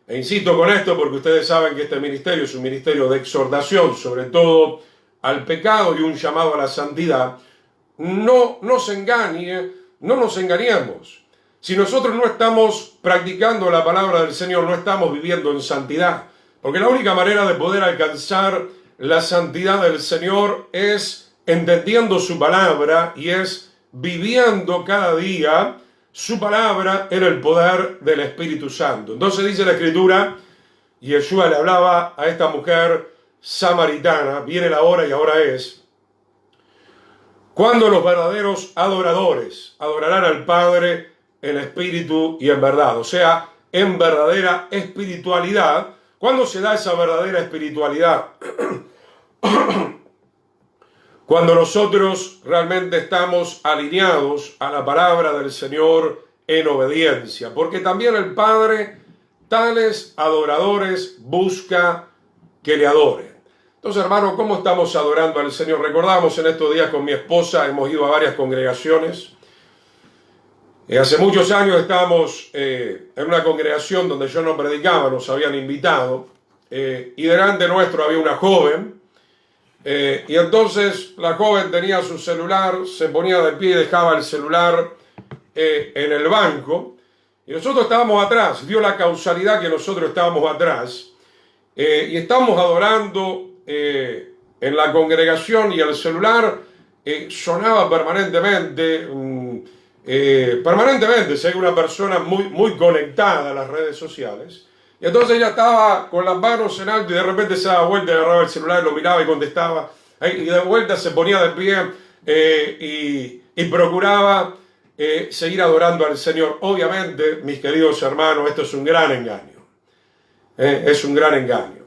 e insisto con esto porque ustedes saben que este ministerio es un ministerio de exhortación, sobre todo al pecado y un llamado a la santidad, no nos engañe, no nos engañemos. Si nosotros no estamos practicando la palabra del Señor, no estamos viviendo en santidad. Porque la única manera de poder alcanzar la santidad del Señor es entendiendo su palabra y es viviendo cada día su palabra en el poder del Espíritu Santo. Entonces dice la Escritura, y Yeshua le hablaba a esta mujer samaritana, viene la hora y ahora es, cuando los verdaderos adoradores adorarán al Padre en espíritu y en verdad, o sea, en verdadera espiritualidad. ¿Cuándo se da esa verdadera espiritualidad? Cuando nosotros realmente estamos alineados a la palabra del Señor en obediencia, porque también el Padre tales adoradores busca que le adoren. Entonces, hermano, ¿cómo estamos adorando al Señor? Recordamos en estos días con mi esposa, hemos ido a varias congregaciones. Hace muchos años estábamos en una congregación donde yo no predicaba, nos habían invitado, y delante nuestro había una joven, y entonces la joven tenía su celular, se ponía de pie y dejaba el celular en el banco, y nosotros estábamos atrás, dio la causalidad que nosotros estábamos atrás, y estábamos adorando en la congregación y el celular sonaba permanentemente, sé que una persona muy conectada a las redes sociales, y entonces ella estaba con las manos en alto y de repente se daba vuelta y agarraba el celular, lo miraba y contestaba, y de vuelta se ponía de pie y procuraba seguir adorando al Señor. Obviamente, mis queridos hermanos, esto es un gran engaño, es un gran engaño.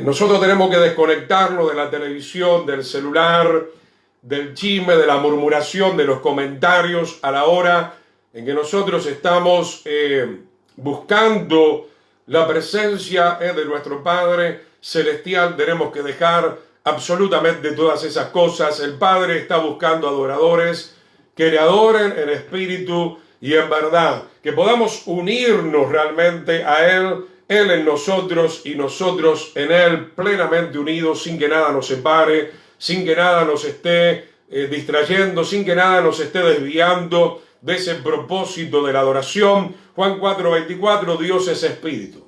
Nosotros tenemos que desconectarnos de la televisión, del celular, del chisme, de la murmuración, de los comentarios a la hora en que nosotros estamos buscando la presencia de nuestro Padre Celestial. Tenemos que dejar absolutamente todas esas cosas. El Padre está buscando adoradores que le adoren en espíritu y en verdad, que podamos unirnos realmente a Él, Él en nosotros y nosotros en Él, plenamente unidos, sin que nada nos separe, sin que nada nos esté distrayendo, sin que nada nos esté desviando de ese propósito de la adoración. Juan 4:24, Dios es espíritu.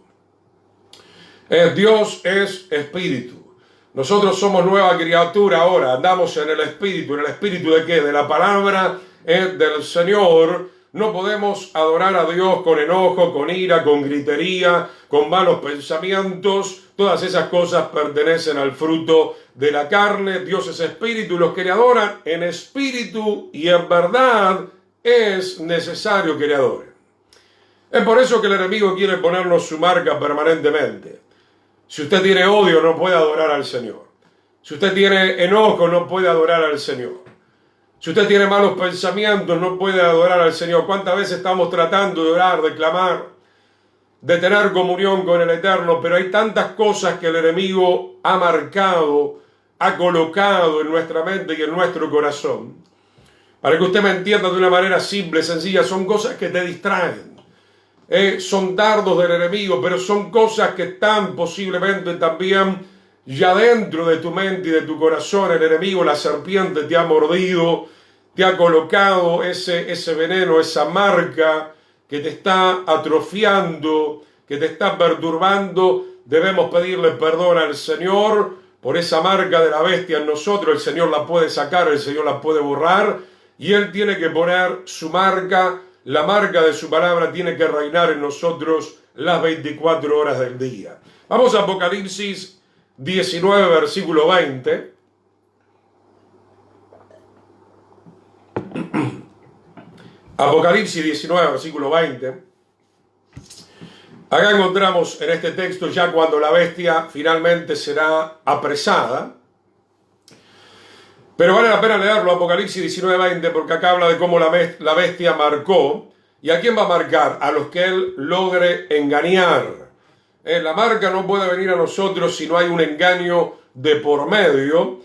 Dios es espíritu. Nosotros somos nueva criatura ahora, andamos en el espíritu de ¿qué? De la palabra del Señor. No podemos adorar a Dios con enojo, con ira, con gritería, con malos pensamientos. Todas esas cosas pertenecen al fruto de la carne. Dios es espíritu y los que le adoran en espíritu y en verdad es necesario que le adoren. Es por eso que el enemigo quiere ponernos su marca permanentemente. Si usted tiene odio, no puede adorar al Señor. Si usted tiene enojo, no puede adorar al Señor. Si usted tiene malos pensamientos, no puede adorar al Señor. ¿Cuántas veces estamos tratando de orar, de clamar, de tener comunión con el Eterno? Pero hay tantas cosas que el enemigo ha marcado, ha colocado en nuestra mente y en nuestro corazón. Para que usted me entienda de una manera simple, sencilla, son cosas que te distraen. Son dardos del enemigo, pero son cosas que están posiblemente también ya dentro de tu mente y de tu corazón. El enemigo, la serpiente, te ha mordido, te ha colocado ese veneno, esa marca que te está atrofiando, que te está perturbando. Debemos pedirle perdón al Señor por esa marca de la bestia en nosotros. El Señor la puede sacar, el Señor la puede borrar, y Él tiene que poner su marca. La marca de su palabra tiene que reinar en nosotros las 24 horas del día. Vamos a Apocalipsis 19, versículo 20. Apocalipsis 19, versículo 20. Acá encontramos en este texto ya cuando la bestia finalmente será apresada. Pero vale la pena leerlo, Apocalipsis 19:20, porque acá habla de cómo la bestia marcó. ¿Y a quién va a marcar? A los que él logre engañar. La marca no puede venir a nosotros si no hay un engaño de por medio.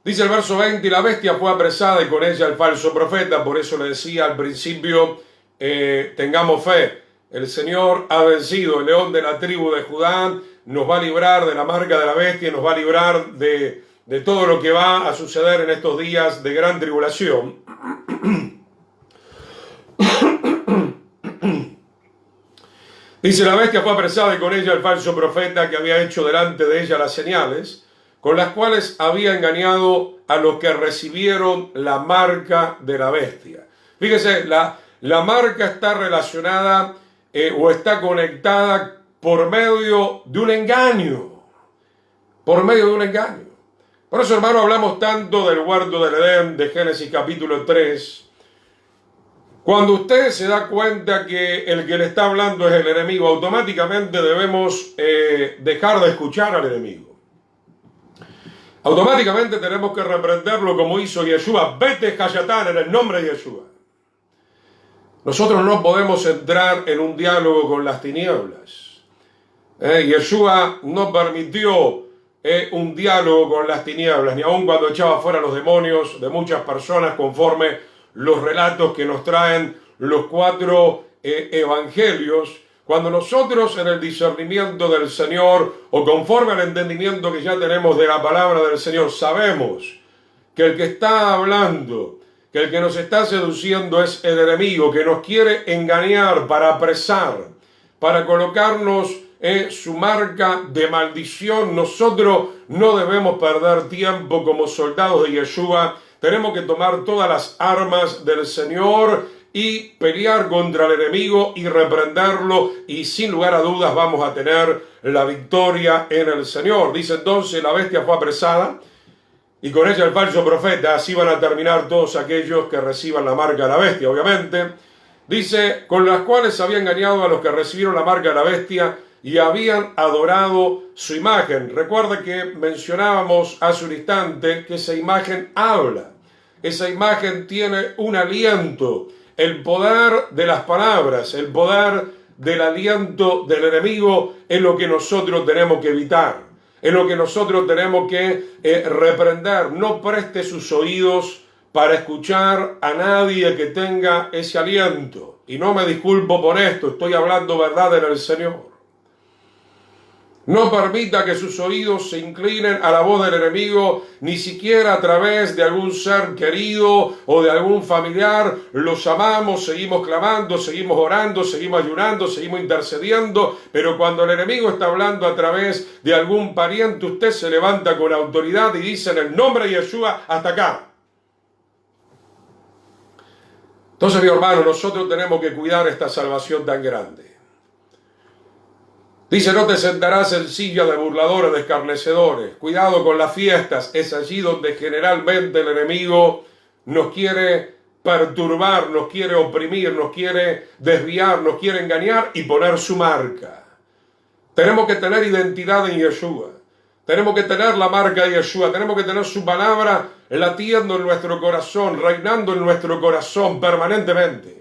Dice el verso 20, y la bestia fue apresada y con ella el falso profeta. Por eso le decía al principio, tengamos fe. El Señor ha vencido, el león de la tribu de Judá nos va a librar de la marca de la bestia, nos va a librar de todo lo que va a suceder en estos días de gran tribulación. Dice, la bestia fue apresada y con ella el falso profeta que había hecho delante de ella las señales, con las cuales había engañado a los que recibieron la marca de la bestia. Fíjese, la marca está relacionada o está conectada por medio de un engaño. Por medio de un engaño. Por eso, hermano, hablamos tanto del huerto del Edén, de Génesis capítulo 3. Cuando usted se da cuenta que el que le está hablando es el enemigo, automáticamente debemos dejar de escuchar al enemigo. Automáticamente tenemos que reprenderlo como hizo Yeshua. Vete, Hayatán, en el nombre de Yeshua. Nosotros no podemos entrar en un diálogo con las tinieblas. Yeshua no permitió un diálogo con las tinieblas, ni aun cuando echaba fuera los demonios de muchas personas, conforme los relatos que nos traen los 4 evangelios. Cuando nosotros en el discernimiento del Señor, o conforme al entendimiento que ya tenemos de la palabra del Señor, sabemos que el que está hablando, que el que nos está seduciendo es el enemigo, que nos quiere engañar para apresar, para colocarnos su marca de maldición, nosotros no debemos perder tiempo como soldados de Yeshua. Tenemos que tomar todas las armas del Señor y pelear contra el enemigo y reprenderlo, y sin lugar a dudas vamos a tener la victoria en el Señor. Dice entonces, la bestia fue apresada y con ella el falso profeta. Así van a terminar todos aquellos que reciban la marca de la bestia, obviamente. Dice, con las cuales había engañado a los que recibieron la marca de la bestia y habían adorado su imagen. Recuerda que mencionábamos hace un instante que esa imagen habla. Esa imagen tiene un aliento. El poder de las palabras, el poder del aliento del enemigo es lo que nosotros tenemos que evitar. Es lo que nosotros tenemos que reprender. No preste sus oídos para escuchar a nadie que tenga ese aliento. Y no me disculpo por esto, estoy hablando verdad en el Señor. No permita que sus oídos se inclinen a la voz del enemigo, ni siquiera a través de algún ser querido o de algún familiar. Los amamos, seguimos clamando, seguimos orando, seguimos ayunando, seguimos intercediendo, pero cuando el enemigo está hablando a través de algún pariente, usted se levanta con autoridad y dice en el nombre de Yeshua, hasta acá. Entonces, mi hermano, nosotros tenemos que cuidar esta salvación tan grande. Dice, no te sentarás en silla de burladores, de escarnecedores. Cuidado con las fiestas, es allí donde generalmente el enemigo nos quiere perturbar, nos quiere oprimir, nos quiere desviar, nos quiere engañar y poner su marca. Tenemos que tener identidad en Yeshua. Tenemos que tener la marca de Yeshua. Tenemos que tener su palabra latiendo en nuestro corazón, reinando en nuestro corazón permanentemente.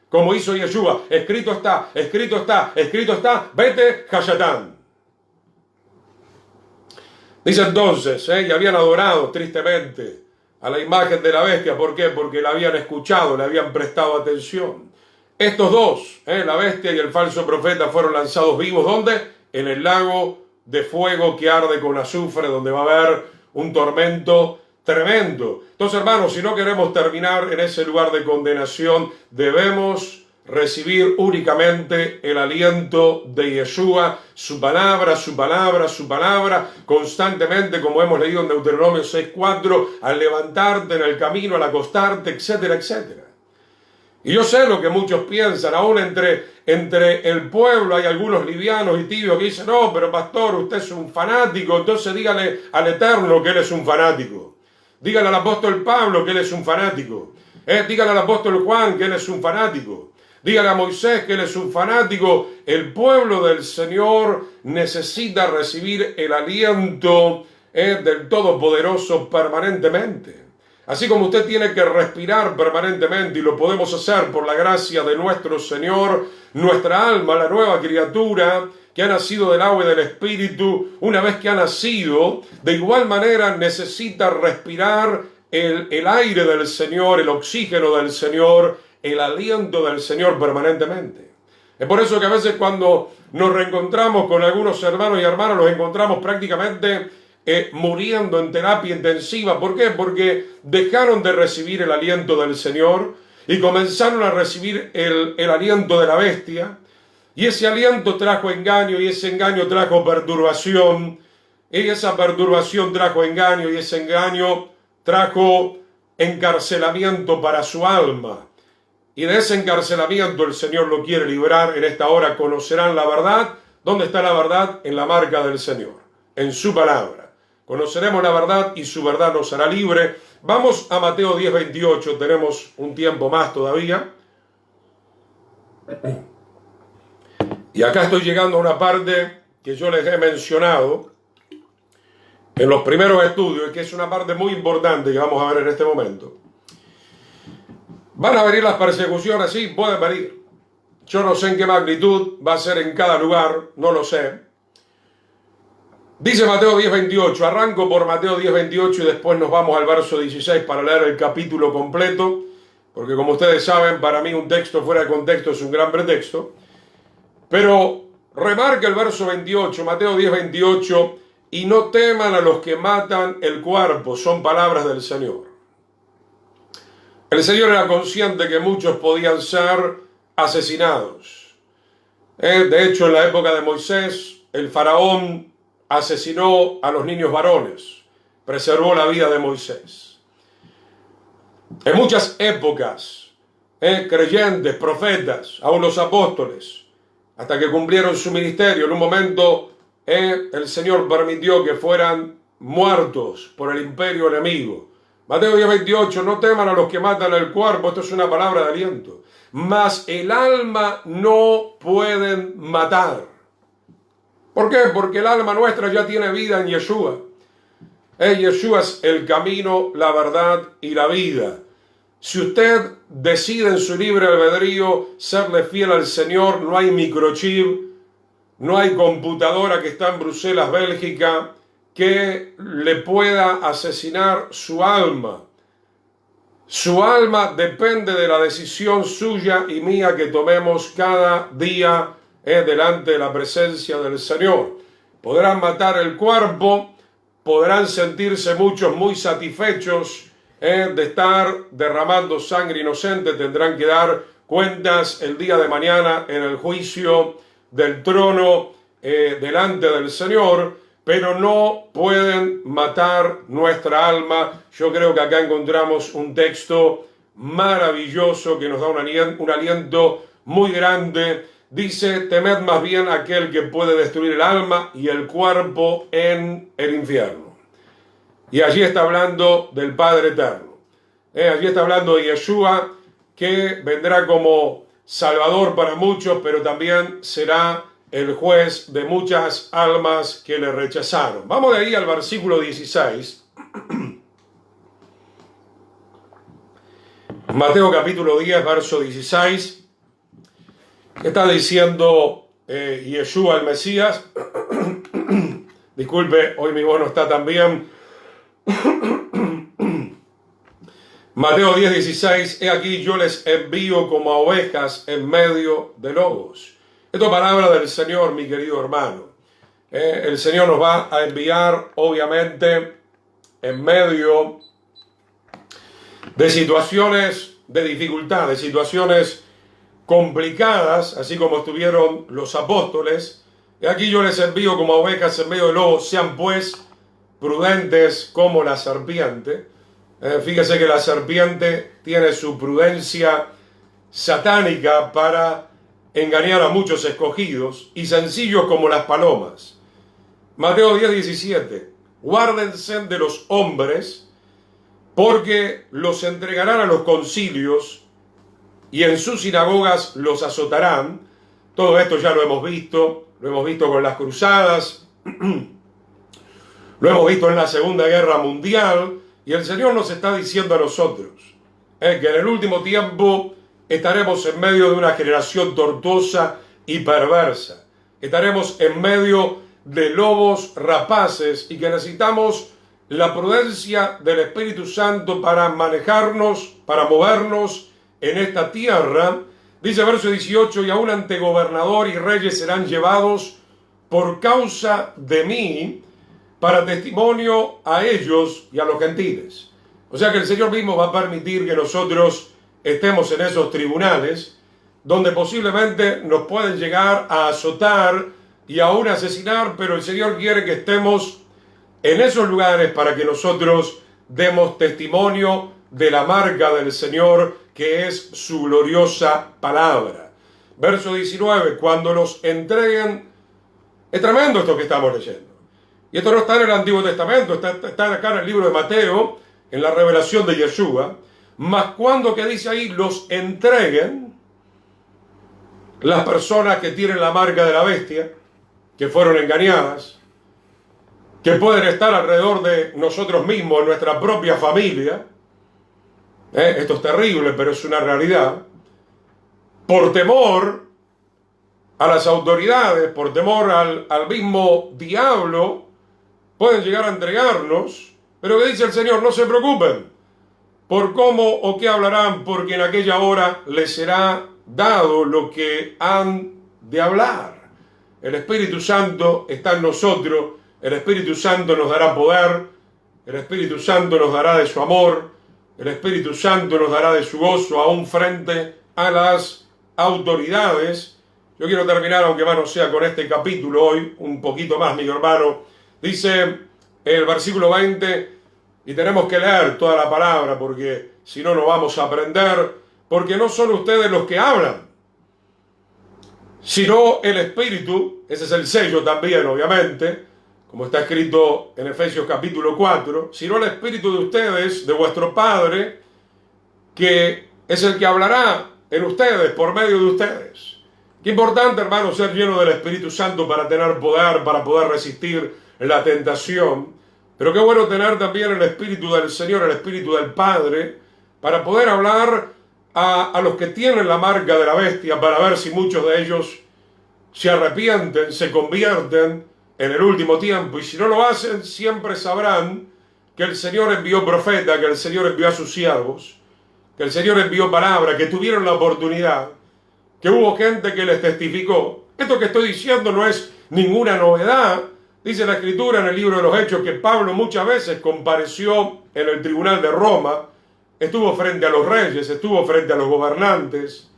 Como hizo Yeshua, escrito está, escrito está, escrito está, vete, Hayatán. Dice entonces, y habían adorado tristemente a la imagen de la bestia. ¿Por qué? Porque la habían escuchado, le habían prestado atención. Estos dos, la bestia y el falso profeta, fueron lanzados vivos. ¿Dónde? En el lago de fuego que arde con azufre, donde va a haber un tormento tremendo. Entonces, hermanos, si no queremos terminar en ese lugar de condenación, debemos recibir únicamente el aliento de Yeshua, su palabra, su palabra, su palabra, constantemente, como hemos leído en Deuteronomio 6:4, al levantarte en el camino, al acostarte, etcétera, etcétera. Y yo sé lo que muchos piensan, aún entre el pueblo hay algunos livianos y tibios que dicen, no, pero pastor, usted es un fanático, entonces dígale al Eterno que él es un fanático. Dígale al apóstol Pablo que él es un fanático. Dígale al apóstol Juan que él es un fanático. Dígale a Moisés que él es un fanático. El pueblo del Señor necesita recibir el aliento del Todopoderoso permanentemente. Así como usted tiene que respirar permanentemente, y lo podemos hacer por la gracia de nuestro Señor, nuestra alma, la nueva criatura, que ha nacido del agua y del Espíritu, una vez que ha nacido, de igual manera necesita respirar el aire del Señor, el oxígeno del Señor, el aliento del Señor permanentemente. Es por eso que a veces cuando nos reencontramos con algunos hermanos y hermanas, los encontramos prácticamente muriendo en terapia intensiva. ¿Por qué? Porque dejaron de recibir el aliento del Señor y comenzaron a recibir el aliento de la bestia. Y ese aliento trajo engaño, y ese engaño trajo perturbación, y esa perturbación trajo engaño, y ese engaño trajo encarcelamiento para su alma. Y de ese encarcelamiento el Señor lo quiere librar. En esta hora conocerán la verdad. ¿Dónde está la verdad? En la marca del Señor, en su palabra. Conoceremos la verdad y su verdad nos hará libre. Vamos a Mateo 10:28, tenemos un tiempo más todavía. Y acá estoy llegando a una parte que yo les he mencionado en los primeros estudios, que es una parte muy importante que vamos a ver en este momento. ¿Van a venir las persecuciones? Sí, pueden venir. Yo no sé en qué magnitud va a ser en cada lugar, no lo sé. Dice Mateo 10:28, arranco por Mateo 10:28 y después nos vamos al verso 16 para leer el capítulo completo, porque como ustedes saben, para mí un texto fuera de contexto es un gran pretexto. Pero remarca el verso 28, Mateo 10:28, y no teman a los que matan el cuerpo, son palabras del Señor. El Señor era consciente que muchos podían ser asesinados. De hecho, en la época de Moisés, el faraón asesinó a los niños varones, preservó la vida de Moisés. En muchas épocas, creyentes, profetas, aún los apóstoles, hasta que cumplieron su ministerio, en un momento el Señor permitió que fueran muertos por el imperio enemigo. Mateo 10:28, no teman a los que matan el cuerpo, esto es una palabra de aliento, mas el alma no pueden matar. ¿Por qué? Porque el alma nuestra ya tiene vida en Yeshua. Yeshua es el camino, la verdad y la vida. Si usted decide en su libre albedrío serle fiel al Señor, no hay microchip, no hay computadora que está en Bruselas, Bélgica, que le pueda asesinar su alma. Su alma depende de la decisión suya y mía que tomemos cada día delante de la presencia del Señor. Podrán matar el cuerpo, podrán sentirse muchos muy satisfechos de estar derramando sangre inocente, tendrán que dar cuentas el día de mañana en el juicio del trono delante del Señor, pero no pueden matar nuestra alma. Yo creo que acá encontramos un texto maravilloso que nos da un aliento muy grande. Dice, temed más bien aquel que puede destruir el alma y el cuerpo en el infierno. Y allí está hablando del Padre Eterno. Allí está hablando de Yeshua, que vendrá como Salvador para muchos, pero también será el juez de muchas almas que le rechazaron. Vamos de ahí al versículo 16. Mateo capítulo 10, verso 16. Está diciendo Yeshua el Mesías. Disculpe, hoy mi voz no está tan bien. Mateo 10, 16. He aquí yo les envío como a ovejas en medio de lobos. Esto es palabra del Señor, mi querido hermano. El Señor nos va a enviar, obviamente, en medio de situaciones de dificultad, de situaciones complicadas, así como estuvieron los apóstoles. Y aquí yo les envío como ovejas en medio de lobos, sean pues prudentes como la serpiente. Fíjese que la serpiente tiene su prudencia satánica para engañar a muchos escogidos, y sencillos como las palomas. Mateo 10, 17. Guárdense de los hombres, porque los entregarán a los concilios, y en sus sinagogas los azotarán. Todo esto ya lo hemos visto con las cruzadas, lo hemos visto en la Segunda Guerra Mundial, y el Señor nos está diciendo a nosotros que en el último tiempo estaremos en medio de una generación tortuosa y perversa. estaremos en medio de lobos rapaces y que necesitamos la prudencia del Espíritu Santo para manejarnos, para movernos en esta tierra. Dice verso 18, y aún ante gobernador y reyes serán llevados por causa de mí, para testimonio a ellos y a los gentiles. O sea que el Señor mismo va a permitir que nosotros estemos en esos tribunales, donde posiblemente nos pueden llegar a azotar y aún asesinar, pero el Señor quiere que estemos en esos lugares para que nosotros demos testimonio de la marca del Señor, que es su gloriosa palabra. Verso 19, cuando los entreguen, es tremendo esto que estamos leyendo. Y esto no está en el Antiguo Testamento, está acá en el libro de Mateo, en la revelación de Yeshua. Mas cuando que dice ahí, los entreguen, las personas que tienen la marca de la bestia, que fueron engañadas, que pueden estar alrededor de nosotros mismos, en nuestra propia familia. Esto es terrible, pero es una realidad. Por temor a las autoridades, por temor al mismo diablo, pueden llegar a entregarnos. Pero que dice el Señor, no se preocupen por cómo o qué hablarán, porque en aquella hora les será dado lo que han de hablar. El Espíritu Santo está en nosotros, el Espíritu Santo nos dará poder, el Espíritu Santo nos dará de su amor, el Espíritu Santo nos dará de su gozo, aún frente a las autoridades. Yo quiero terminar, aunque más no sea con este capítulo hoy, un poquito más, mi hermano. Dice el versículo 20, y tenemos que leer toda la palabra, porque si no, no vamos a aprender, porque no son ustedes los que hablan, sino el Espíritu. Ese es el sello también, obviamente, como está escrito en Efesios capítulo 4, sino el Espíritu de ustedes, de vuestro Padre, que es el que hablará en ustedes, por medio de ustedes. Qué importante, hermano, ser lleno del Espíritu Santo para tener poder, para poder resistir la tentación. Pero qué bueno tener también el Espíritu del Señor, el Espíritu del Padre, para poder hablar a los que tienen la marca de la bestia, para ver si muchos de ellos se arrepienten, se convierten en el último tiempo. Y si no lo hacen, siempre sabrán que el Señor envió profeta, que el Señor envió a sus siervos, que el Señor envió palabra, que tuvieron la oportunidad, que hubo gente que les testificó. Esto que estoy diciendo no es ninguna novedad. Dice la Escritura en el libro de los Hechos que Pablo muchas veces compareció en el tribunal de Roma, estuvo frente a los reyes, estuvo frente a los gobernantes,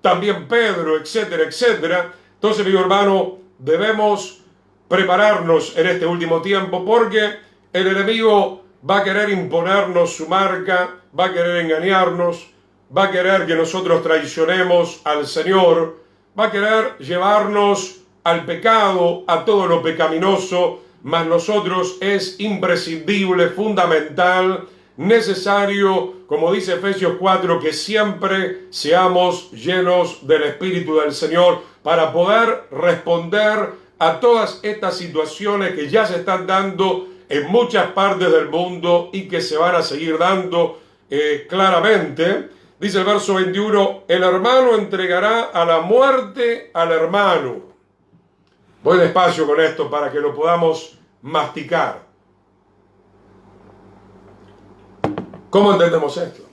también Pedro, etcétera, etcétera. Entonces, mi hermano, debemos prepararnos en este último tiempo, porque el enemigo va a querer imponernos su marca, va a querer engañarnos, va a querer que nosotros traicionemos al Señor, va a querer llevarnos al pecado, a todo lo pecaminoso, mas nosotros es imprescindible, fundamental, necesario, como dice Efesios 4, que siempre seamos llenos del Espíritu del Señor para poder responder a todas estas situaciones que ya se están dando en muchas partes del mundo y que se van a seguir dando claramente. Dice el verso 21, el hermano entregará a la muerte al hermano. Voy despacio con esto para que lo podamos masticar. ¿Cómo entendemos esto?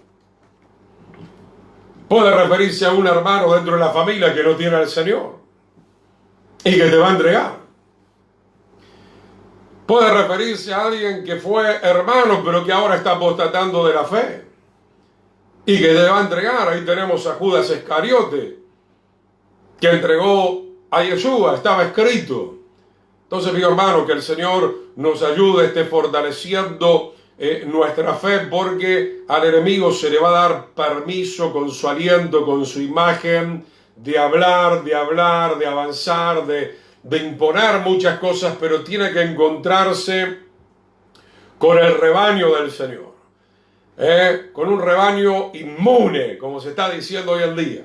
Puede referirse a un hermano dentro de la familia que no tiene al Señor y que te va a entregar. Puede referirse a alguien que fue hermano pero que ahora está apostatando de la fe y que te va a entregar. Ahí tenemos a Judas Iscariote, que entregó a Yeshua, estaba escrito. Entonces, mi hermano, que el Señor nos ayude, esté fortaleciendo nuestra fe, porque al enemigo se le va a dar permiso con su aliento, con su imagen, de hablar, de avanzar, de imponer muchas cosas, pero tiene que encontrarse con el rebaño del Señor, con un rebaño inmune, como se está diciendo hoy en día.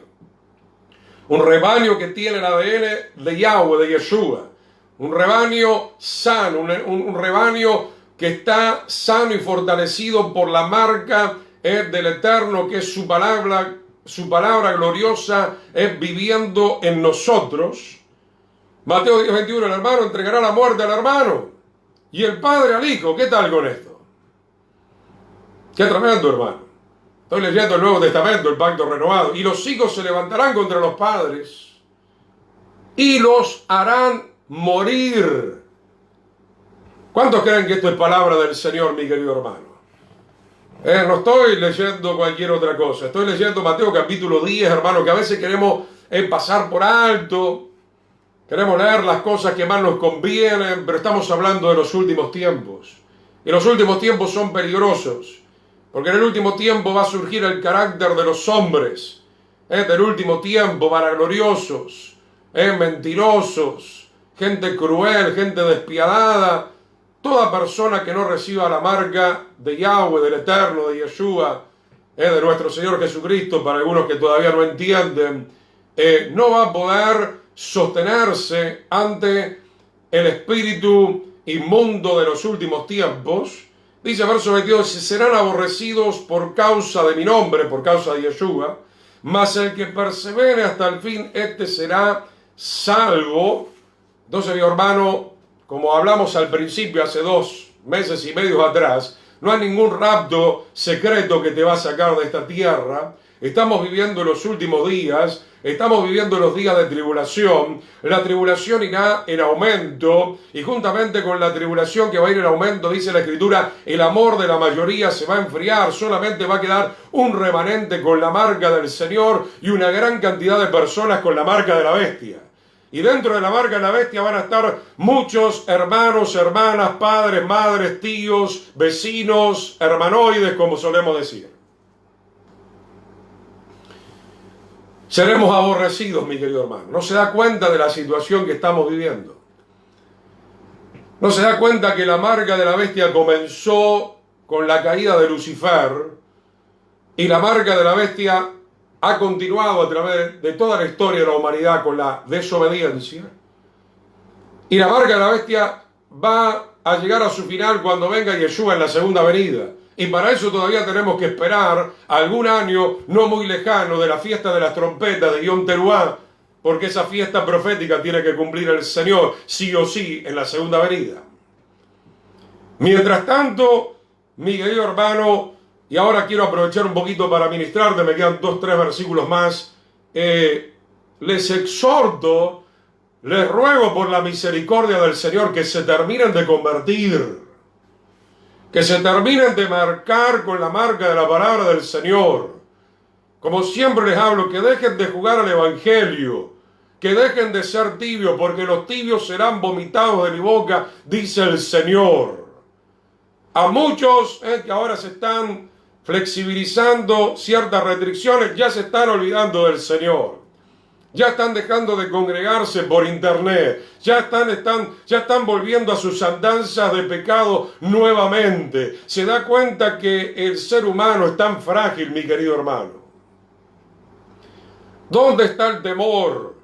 Un rebaño que tiene el ADN de Yahweh, de Yeshua. Un rebaño sano, un rebaño que está sano y fortalecido por la marca del Eterno, que es su palabra gloriosa, viviendo en nosotros. Mateo 10:21, el hermano entregará la muerte al hermano y el padre al hijo. ¿Qué tal con esto? Qué tremendo, hermano. Estoy leyendo el Nuevo Testamento, el pacto renovado. Y los hijos se levantarán contra los padres y los harán morir. ¿Cuántos creen que esto es palabra del Señor, mi querido hermano? No estoy leyendo cualquier otra cosa. Estoy leyendo Mateo capítulo 10, hermano, que a veces queremos pasar por alto. Queremos leer las cosas que más nos convienen, pero estamos hablando de los últimos tiempos. Y los últimos tiempos son peligrosos, porque en el último tiempo va a surgir el carácter de los hombres, del último tiempo, vanagloriosos, mentirosos, gente cruel, gente despiadada. Toda persona que no reciba la marca de Yahweh, del Eterno, de Yeshua, de nuestro Señor Jesucristo, para algunos que todavía no entienden, no va a poder sostenerse ante el espíritu inmundo de los últimos tiempos. Dice verso 22, serán aborrecidos por causa de mi nombre, por causa de Yeshua, mas el que persevere hasta el fin, este será salvo. Entonces, mi hermano, como hablamos al principio, hace 2 meses y medio atrás, no hay ningún rapto secreto que te va a sacar de esta tierra. Estamos viviendo los últimos días, estamos viviendo los días de tribulación. La tribulación irá en aumento y juntamente con la tribulación que va a ir en aumento, dice la Escritura, el amor de la mayoría se va a enfriar. Solamente va a quedar un remanente con la marca del Señor y una gran cantidad de personas con la marca de la bestia. Y dentro de la marca de la bestia van a estar muchos hermanos, hermanas, padres, madres, tíos, vecinos, hermanoides, como solemos decir. Seremos aborrecidos, mi querido hermano. No se da cuenta de la situación que estamos viviendo. No se da cuenta que la marca de la bestia comenzó con la caída de Lucifer y la marca de la bestia ha continuado a través de toda la historia de la humanidad con la desobediencia. Y la marca de la bestia va a llegar a su final cuando venga Yeshua en la segunda venida. Y para eso todavía tenemos que esperar algún año no muy lejano de la fiesta de las trompetas de Yom Teruah, porque esa fiesta profética tiene que cumplir el Señor sí o sí en la segunda venida. Mientras tanto, mi querido hermano, y ahora quiero aprovechar un poquito para ministrarte, me quedan 2 o 3 versículos más, les exhorto, les ruego por la misericordia del Señor que se terminen de convertir, que se terminen de marcar con la marca de la palabra del Señor. Como siempre les hablo, que dejen de jugar al Evangelio, que dejen de ser tibios, porque los tibios serán vomitados de mi boca, dice el Señor. A muchos que ahora se están flexibilizando ciertas restricciones, ya se están olvidando del Señor. Ya están dejando de congregarse por internet. Ya están volviendo a sus andanzas de pecado nuevamente. Se da cuenta que el ser humano es tan frágil, mi querido hermano. ¿Dónde está el temor?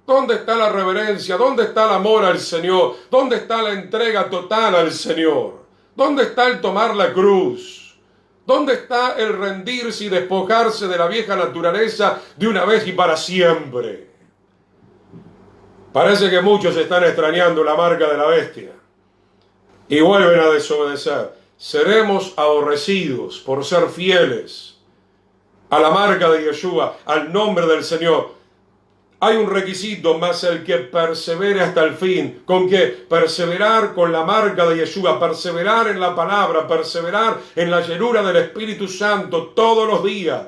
¿Dónde está la reverencia? ¿Dónde está el amor al Señor? ¿Dónde está la entrega total al Señor? ¿Dónde está el tomar la cruz? ¿Dónde está el rendirse y despojarse de la vieja naturaleza de una vez y para siempre? Parece que muchos están extrañando la marca de la bestia y vuelven a desobedecer. Seremos aborrecidos por ser fieles a la marca de Yeshua, al nombre del Señor. Hay un requisito, más el que persevere hasta el fin. ¿Con qué? Perseverar con la marca de Yeshua, perseverar en la palabra, perseverar en la llenura del Espíritu Santo todos los días,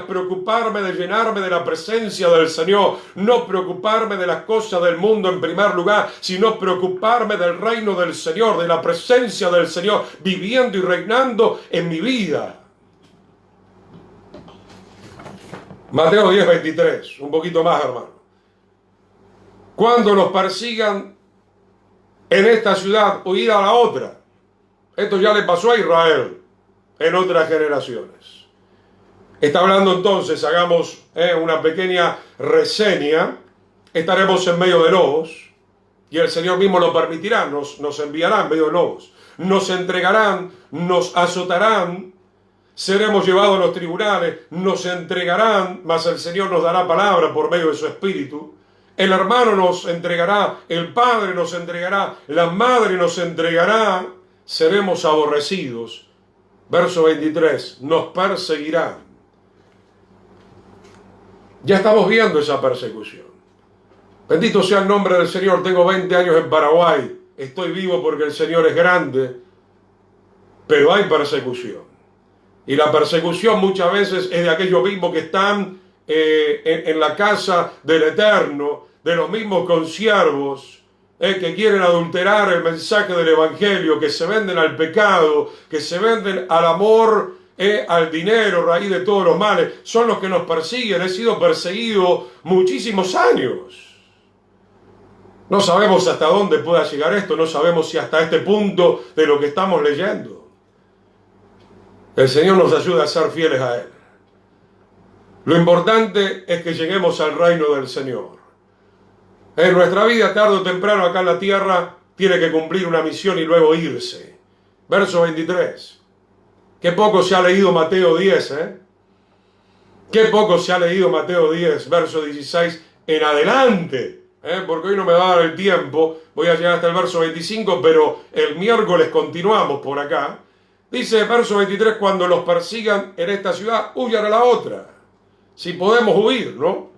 preocuparme de llenarme de la presencia del Señor, no preocuparme de las cosas del mundo en primer lugar, sino preocuparme del reino del Señor, de la presencia del Señor, viviendo y reinando en mi vida. Mateo 10:23, un poquito más, hermano. Cuando los persigan en esta ciudad, huid a la otra. Esto ya le pasó a Israel en otras generaciones. Está hablando entonces, hagamos una pequeña reseña. Estaremos en medio de lobos y el Señor mismo lo permitirá, nos enviará en medio de lobos. Nos entregarán, nos azotarán, seremos llevados a los tribunales, nos entregarán, mas el Señor nos dará palabra por medio de su Espíritu. el hermano nos entregará, el padre nos entregará, la madre nos entregará, seremos aborrecidos. Verso 23, nos perseguirán. Ya estamos viendo esa persecución. Bendito sea el nombre del Señor. Tengo 20 años en Paraguay. Estoy vivo porque el Señor es grande. Pero hay persecución. Y la persecución muchas veces es de aquellos mismos que están en la casa del Eterno, de los mismos consiervos, que quieren adulterar el mensaje del Evangelio, que se venden al pecado, que se venden al amor, al dinero, raíz de todos los males. Son los que nos persiguen. He sido perseguido muchísimos años. No sabemos hasta dónde pueda llegar esto, no sabemos si hasta este punto de lo que estamos leyendo. El Señor nos ayuda a ser fieles a Él. Lo importante es que lleguemos al reino del Señor. En nuestra vida, tarde o temprano, acá en la tierra, tiene que cumplir una misión y luego irse. Verso 23. Qué poco se ha leído Mateo 10, Qué poco se ha leído Mateo 10, verso 16 en adelante. Porque hoy no me va a dar el tiempo, voy a llegar hasta el verso 25, pero el miércoles continuamos por acá. Dice verso 23, cuando los persigan en esta ciudad, huyan a la otra. Si podemos huir, ¿no?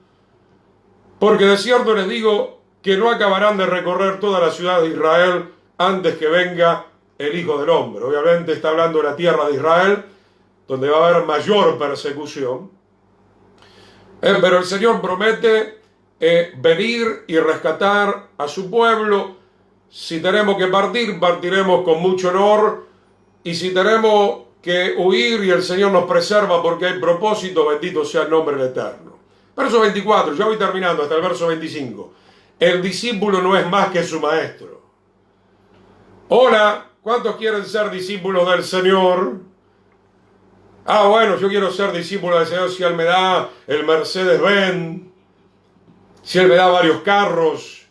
Porque de cierto les digo que no acabarán de recorrer toda la ciudad de Israel antes que venga el Hijo del Hombre. Obviamente está hablando de la tierra de Israel, donde va a haber mayor persecución. Pero el Señor promete venir y rescatar a su pueblo. Si tenemos que partir, partiremos con mucho honor, y si tenemos que huir y el Señor nos preserva porque hay propósito, bendito sea el nombre del Eterno. Verso 24, ya voy terminando hasta el verso 25. El discípulo no es más que su maestro. Hola, ¿cuántos quieren ser discípulos del Señor? Bueno, yo quiero ser discípulo del Señor si Él me da el Mercedes-Benz, si Él me da varios carros,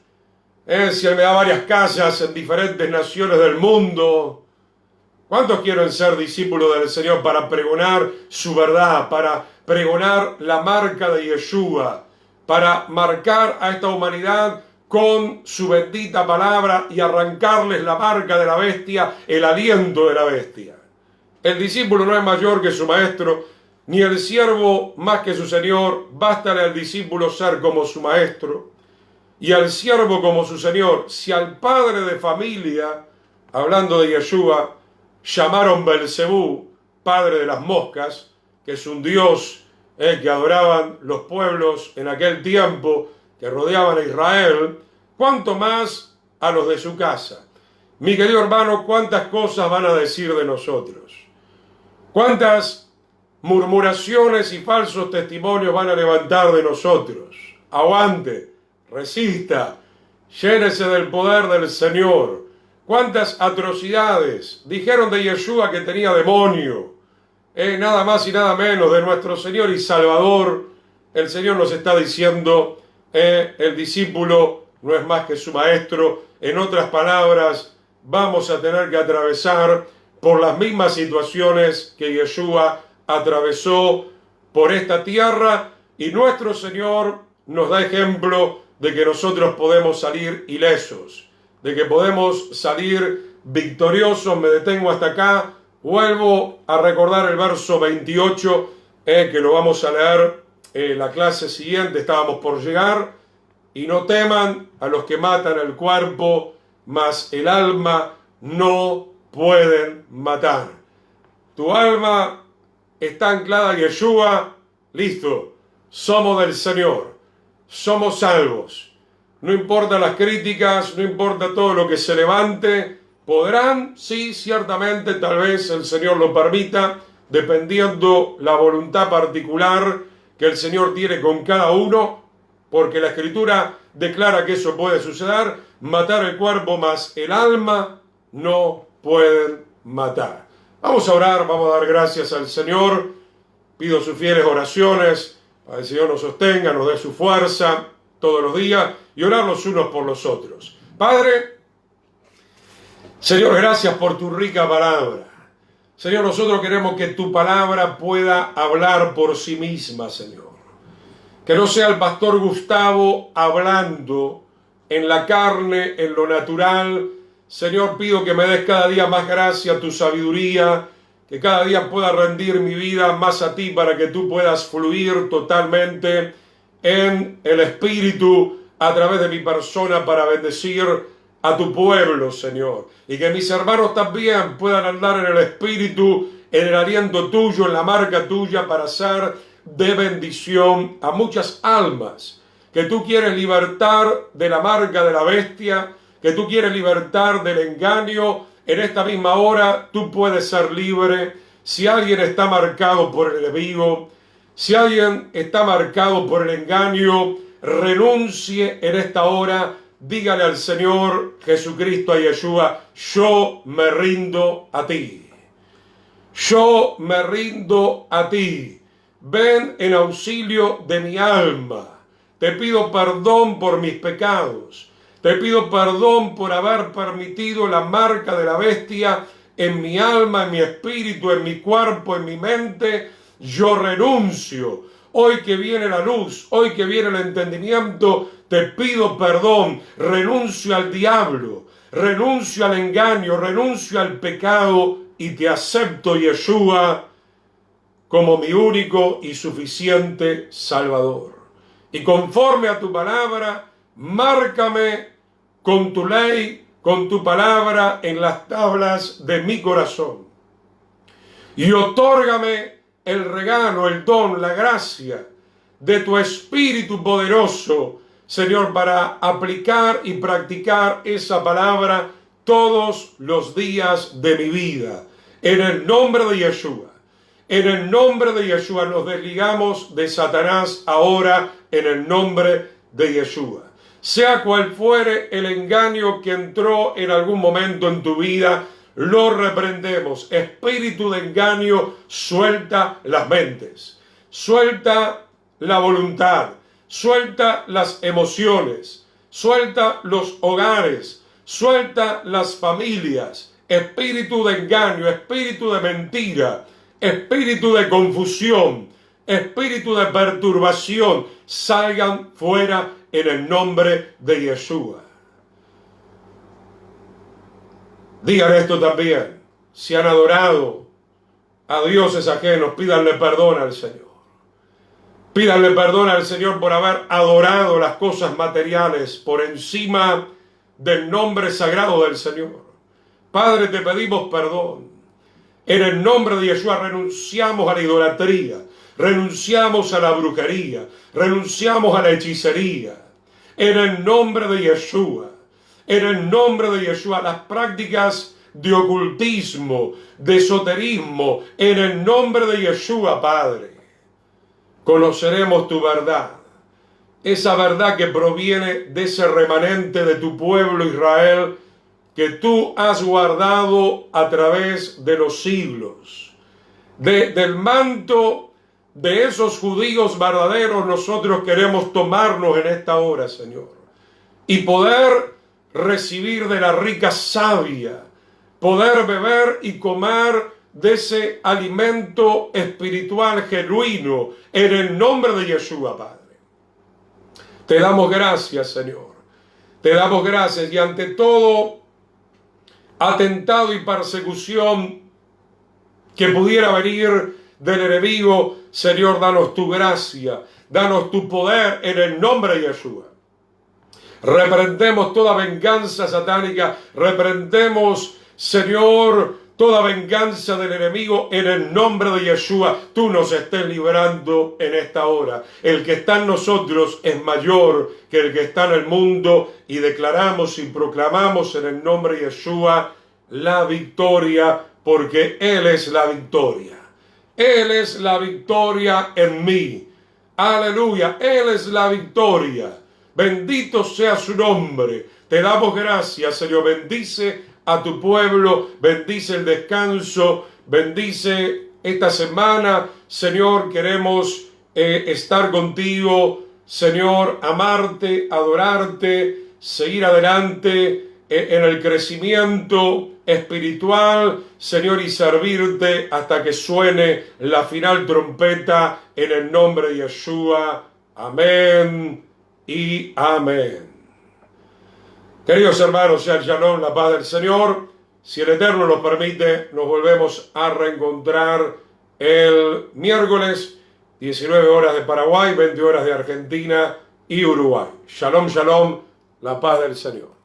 si Él me da varias casas en diferentes naciones del mundo. ¿Cuántos quieren ser discípulos del Señor para pregonar su verdad, para pregonar la marca de Yeshua, para marcar a esta humanidad con su bendita palabra y arrancarles la marca de la bestia, el aliento de la bestia? El discípulo no es mayor que su maestro, ni el siervo más que su señor. Bástale al discípulo ser como su maestro y al siervo como su señor. Si al padre de familia, hablando de Yeshua, llamaron Belcebú, padre de las moscas, que es un dios que adoraban los pueblos en aquel tiempo que rodeaban a Israel, ¿cuánto más a los de su casa? Mi querido hermano, ¿cuántas cosas van a decir de nosotros? ¿Cuántas murmuraciones y falsos testimonios van a levantar de nosotros? Aguante, resista, llénese del poder del Señor. ¿Cuántas atrocidades dijeron de Yeshua que tenía demonio? Nada más y nada menos de nuestro Señor y Salvador. El Señor nos está diciendo, el discípulo no es más que su maestro. En otras palabras, vamos a tener que atravesar por las mismas situaciones que Yeshua atravesó por esta tierra, y nuestro Señor nos da ejemplo de que nosotros podemos salir ilesos, de que podemos salir victoriosos. Me detengo hasta acá, vuelvo a recordar el verso 28, que lo vamos a leer la clase siguiente, estábamos por llegar. Y no teman a los que matan el cuerpo, mas el alma no pueden matar. Tu alma está anclada a Yeshua, listo, somos del Señor, somos salvos. No importa las críticas, no importa todo lo que se levante, podrán, sí, ciertamente, tal vez el Señor lo permita, dependiendo la voluntad particular que el Señor tiene con cada uno, porque la Escritura declara que eso puede suceder. Matar el cuerpo, mas el alma no pueden matar. Vamos a orar, vamos a dar gracias al Señor. Pido sus fieles oraciones para que el Señor nos sostenga, nos dé su fuerza todos los días y orar los unos por los otros. Padre, Señor, gracias por tu rica palabra. Señor, nosotros queremos que tu palabra pueda hablar por sí misma, Señor. Que no sea el pastor Gustavo hablando en la carne, en lo natural. Señor, pido que me des cada día más gracia, tu sabiduría, que cada día pueda rendir mi vida más a ti para que tú puedas fluir totalmente en el Espíritu a través de mi persona para bendecir a tu pueblo, Señor. Y que mis hermanos también puedan andar en el Espíritu, en el aliento tuyo, en la marca tuya para ser de bendición a muchas almas que tú quieres libertar de la marca de la bestia, que tú quieres libertar del engaño. En esta misma hora tú puedes ser libre. Si alguien está marcado por el enemigo, si alguien está marcado por el engaño, renuncie en esta hora. Dígale al Señor Jesucristo, a Yeshua: yo me rindo a ti. Yo me rindo a ti. Ven en auxilio de mi alma. Te pido perdón por mis pecados. Te pido perdón por haber permitido la marca de la bestia en mi alma, en mi espíritu, en mi cuerpo, en mi mente. Yo renuncio. Hoy que viene la luz, hoy que viene el entendimiento, te pido perdón. Renuncio al diablo, renuncio al engaño, renuncio al pecado y te acepto, Yeshua, como mi único y suficiente Salvador. Y conforme a tu palabra, márcame con tu ley, con tu palabra en las tablas de mi corazón. Y otórgame el regalo, el don, la gracia de tu Espíritu poderoso, Señor, para aplicar y practicar esa palabra todos los días de mi vida. En el nombre de Yeshua. En el nombre de Yeshua nos desligamos de Satanás ahora, en el nombre de Yeshua. Sea cual fuere el engaño que entró en algún momento en tu vida, lo reprendemos. Espíritu de engaño, suelta las mentes, suelta la voluntad, suelta las emociones, suelta los hogares, suelta las familias. Espíritu de engaño, espíritu de mentira, espíritu de confusión, espíritu de perturbación, salgan fuera en el nombre de Yeshua. Digan esto también: si han adorado a dioses ajenos, pídanle perdón al Señor. Pídanle perdón al Señor por haber adorado las cosas materiales por encima del nombre sagrado del Señor. Padre, te pedimos perdón. En el nombre de Yeshua renunciamos a la idolatría, renunciamos a la brujería, renunciamos a la hechicería. En el nombre de Yeshua, en el nombre de Yeshua, las prácticas de ocultismo, de esoterismo, en el nombre de Yeshua, Padre, conoceremos tu verdad. Esa verdad que proviene de ese remanente de tu pueblo Israel, que tú has guardado a través de los siglos. Del manto de esos judíos verdaderos nosotros queremos tomarnos en esta hora, Señor, y poder recibir de la rica savia, poder beber y comer de ese alimento espiritual genuino, en el nombre de Yeshua, Padre. Te damos gracias, Señor. Te damos gracias, y ante todo atentado y persecución que pudiera venir del enemigo, Señor, danos tu gracia, danos tu poder en el nombre de Yeshua. Reprendemos toda venganza satánica, reprendemos, Señor, toda venganza del enemigo en el nombre de Yeshua. Tú nos estés librando en esta hora. El que está en nosotros es mayor que el que está en el mundo, y declaramos y proclamamos en el nombre de Yeshua la victoria, porque Él es la victoria. Él es la victoria en mí. Aleluya, Él es la victoria. Bendito sea su nombre. Te damos gracias, Señor. Bendice a tu pueblo, bendice el descanso, bendice esta semana. Señor, queremos estar contigo, Señor, amarte, adorarte, seguir adelante en el crecimiento espiritual, Señor, y servirte hasta que suene la final trompeta en el nombre de Yeshua. Amén y amén. Queridos hermanos, sea el shalom, la paz del Señor. Si el Eterno nos permite, nos volvemos a reencontrar el miércoles, 19 horas de Paraguay, 20 horas de Argentina y Uruguay. Shalom, shalom, la paz del Señor.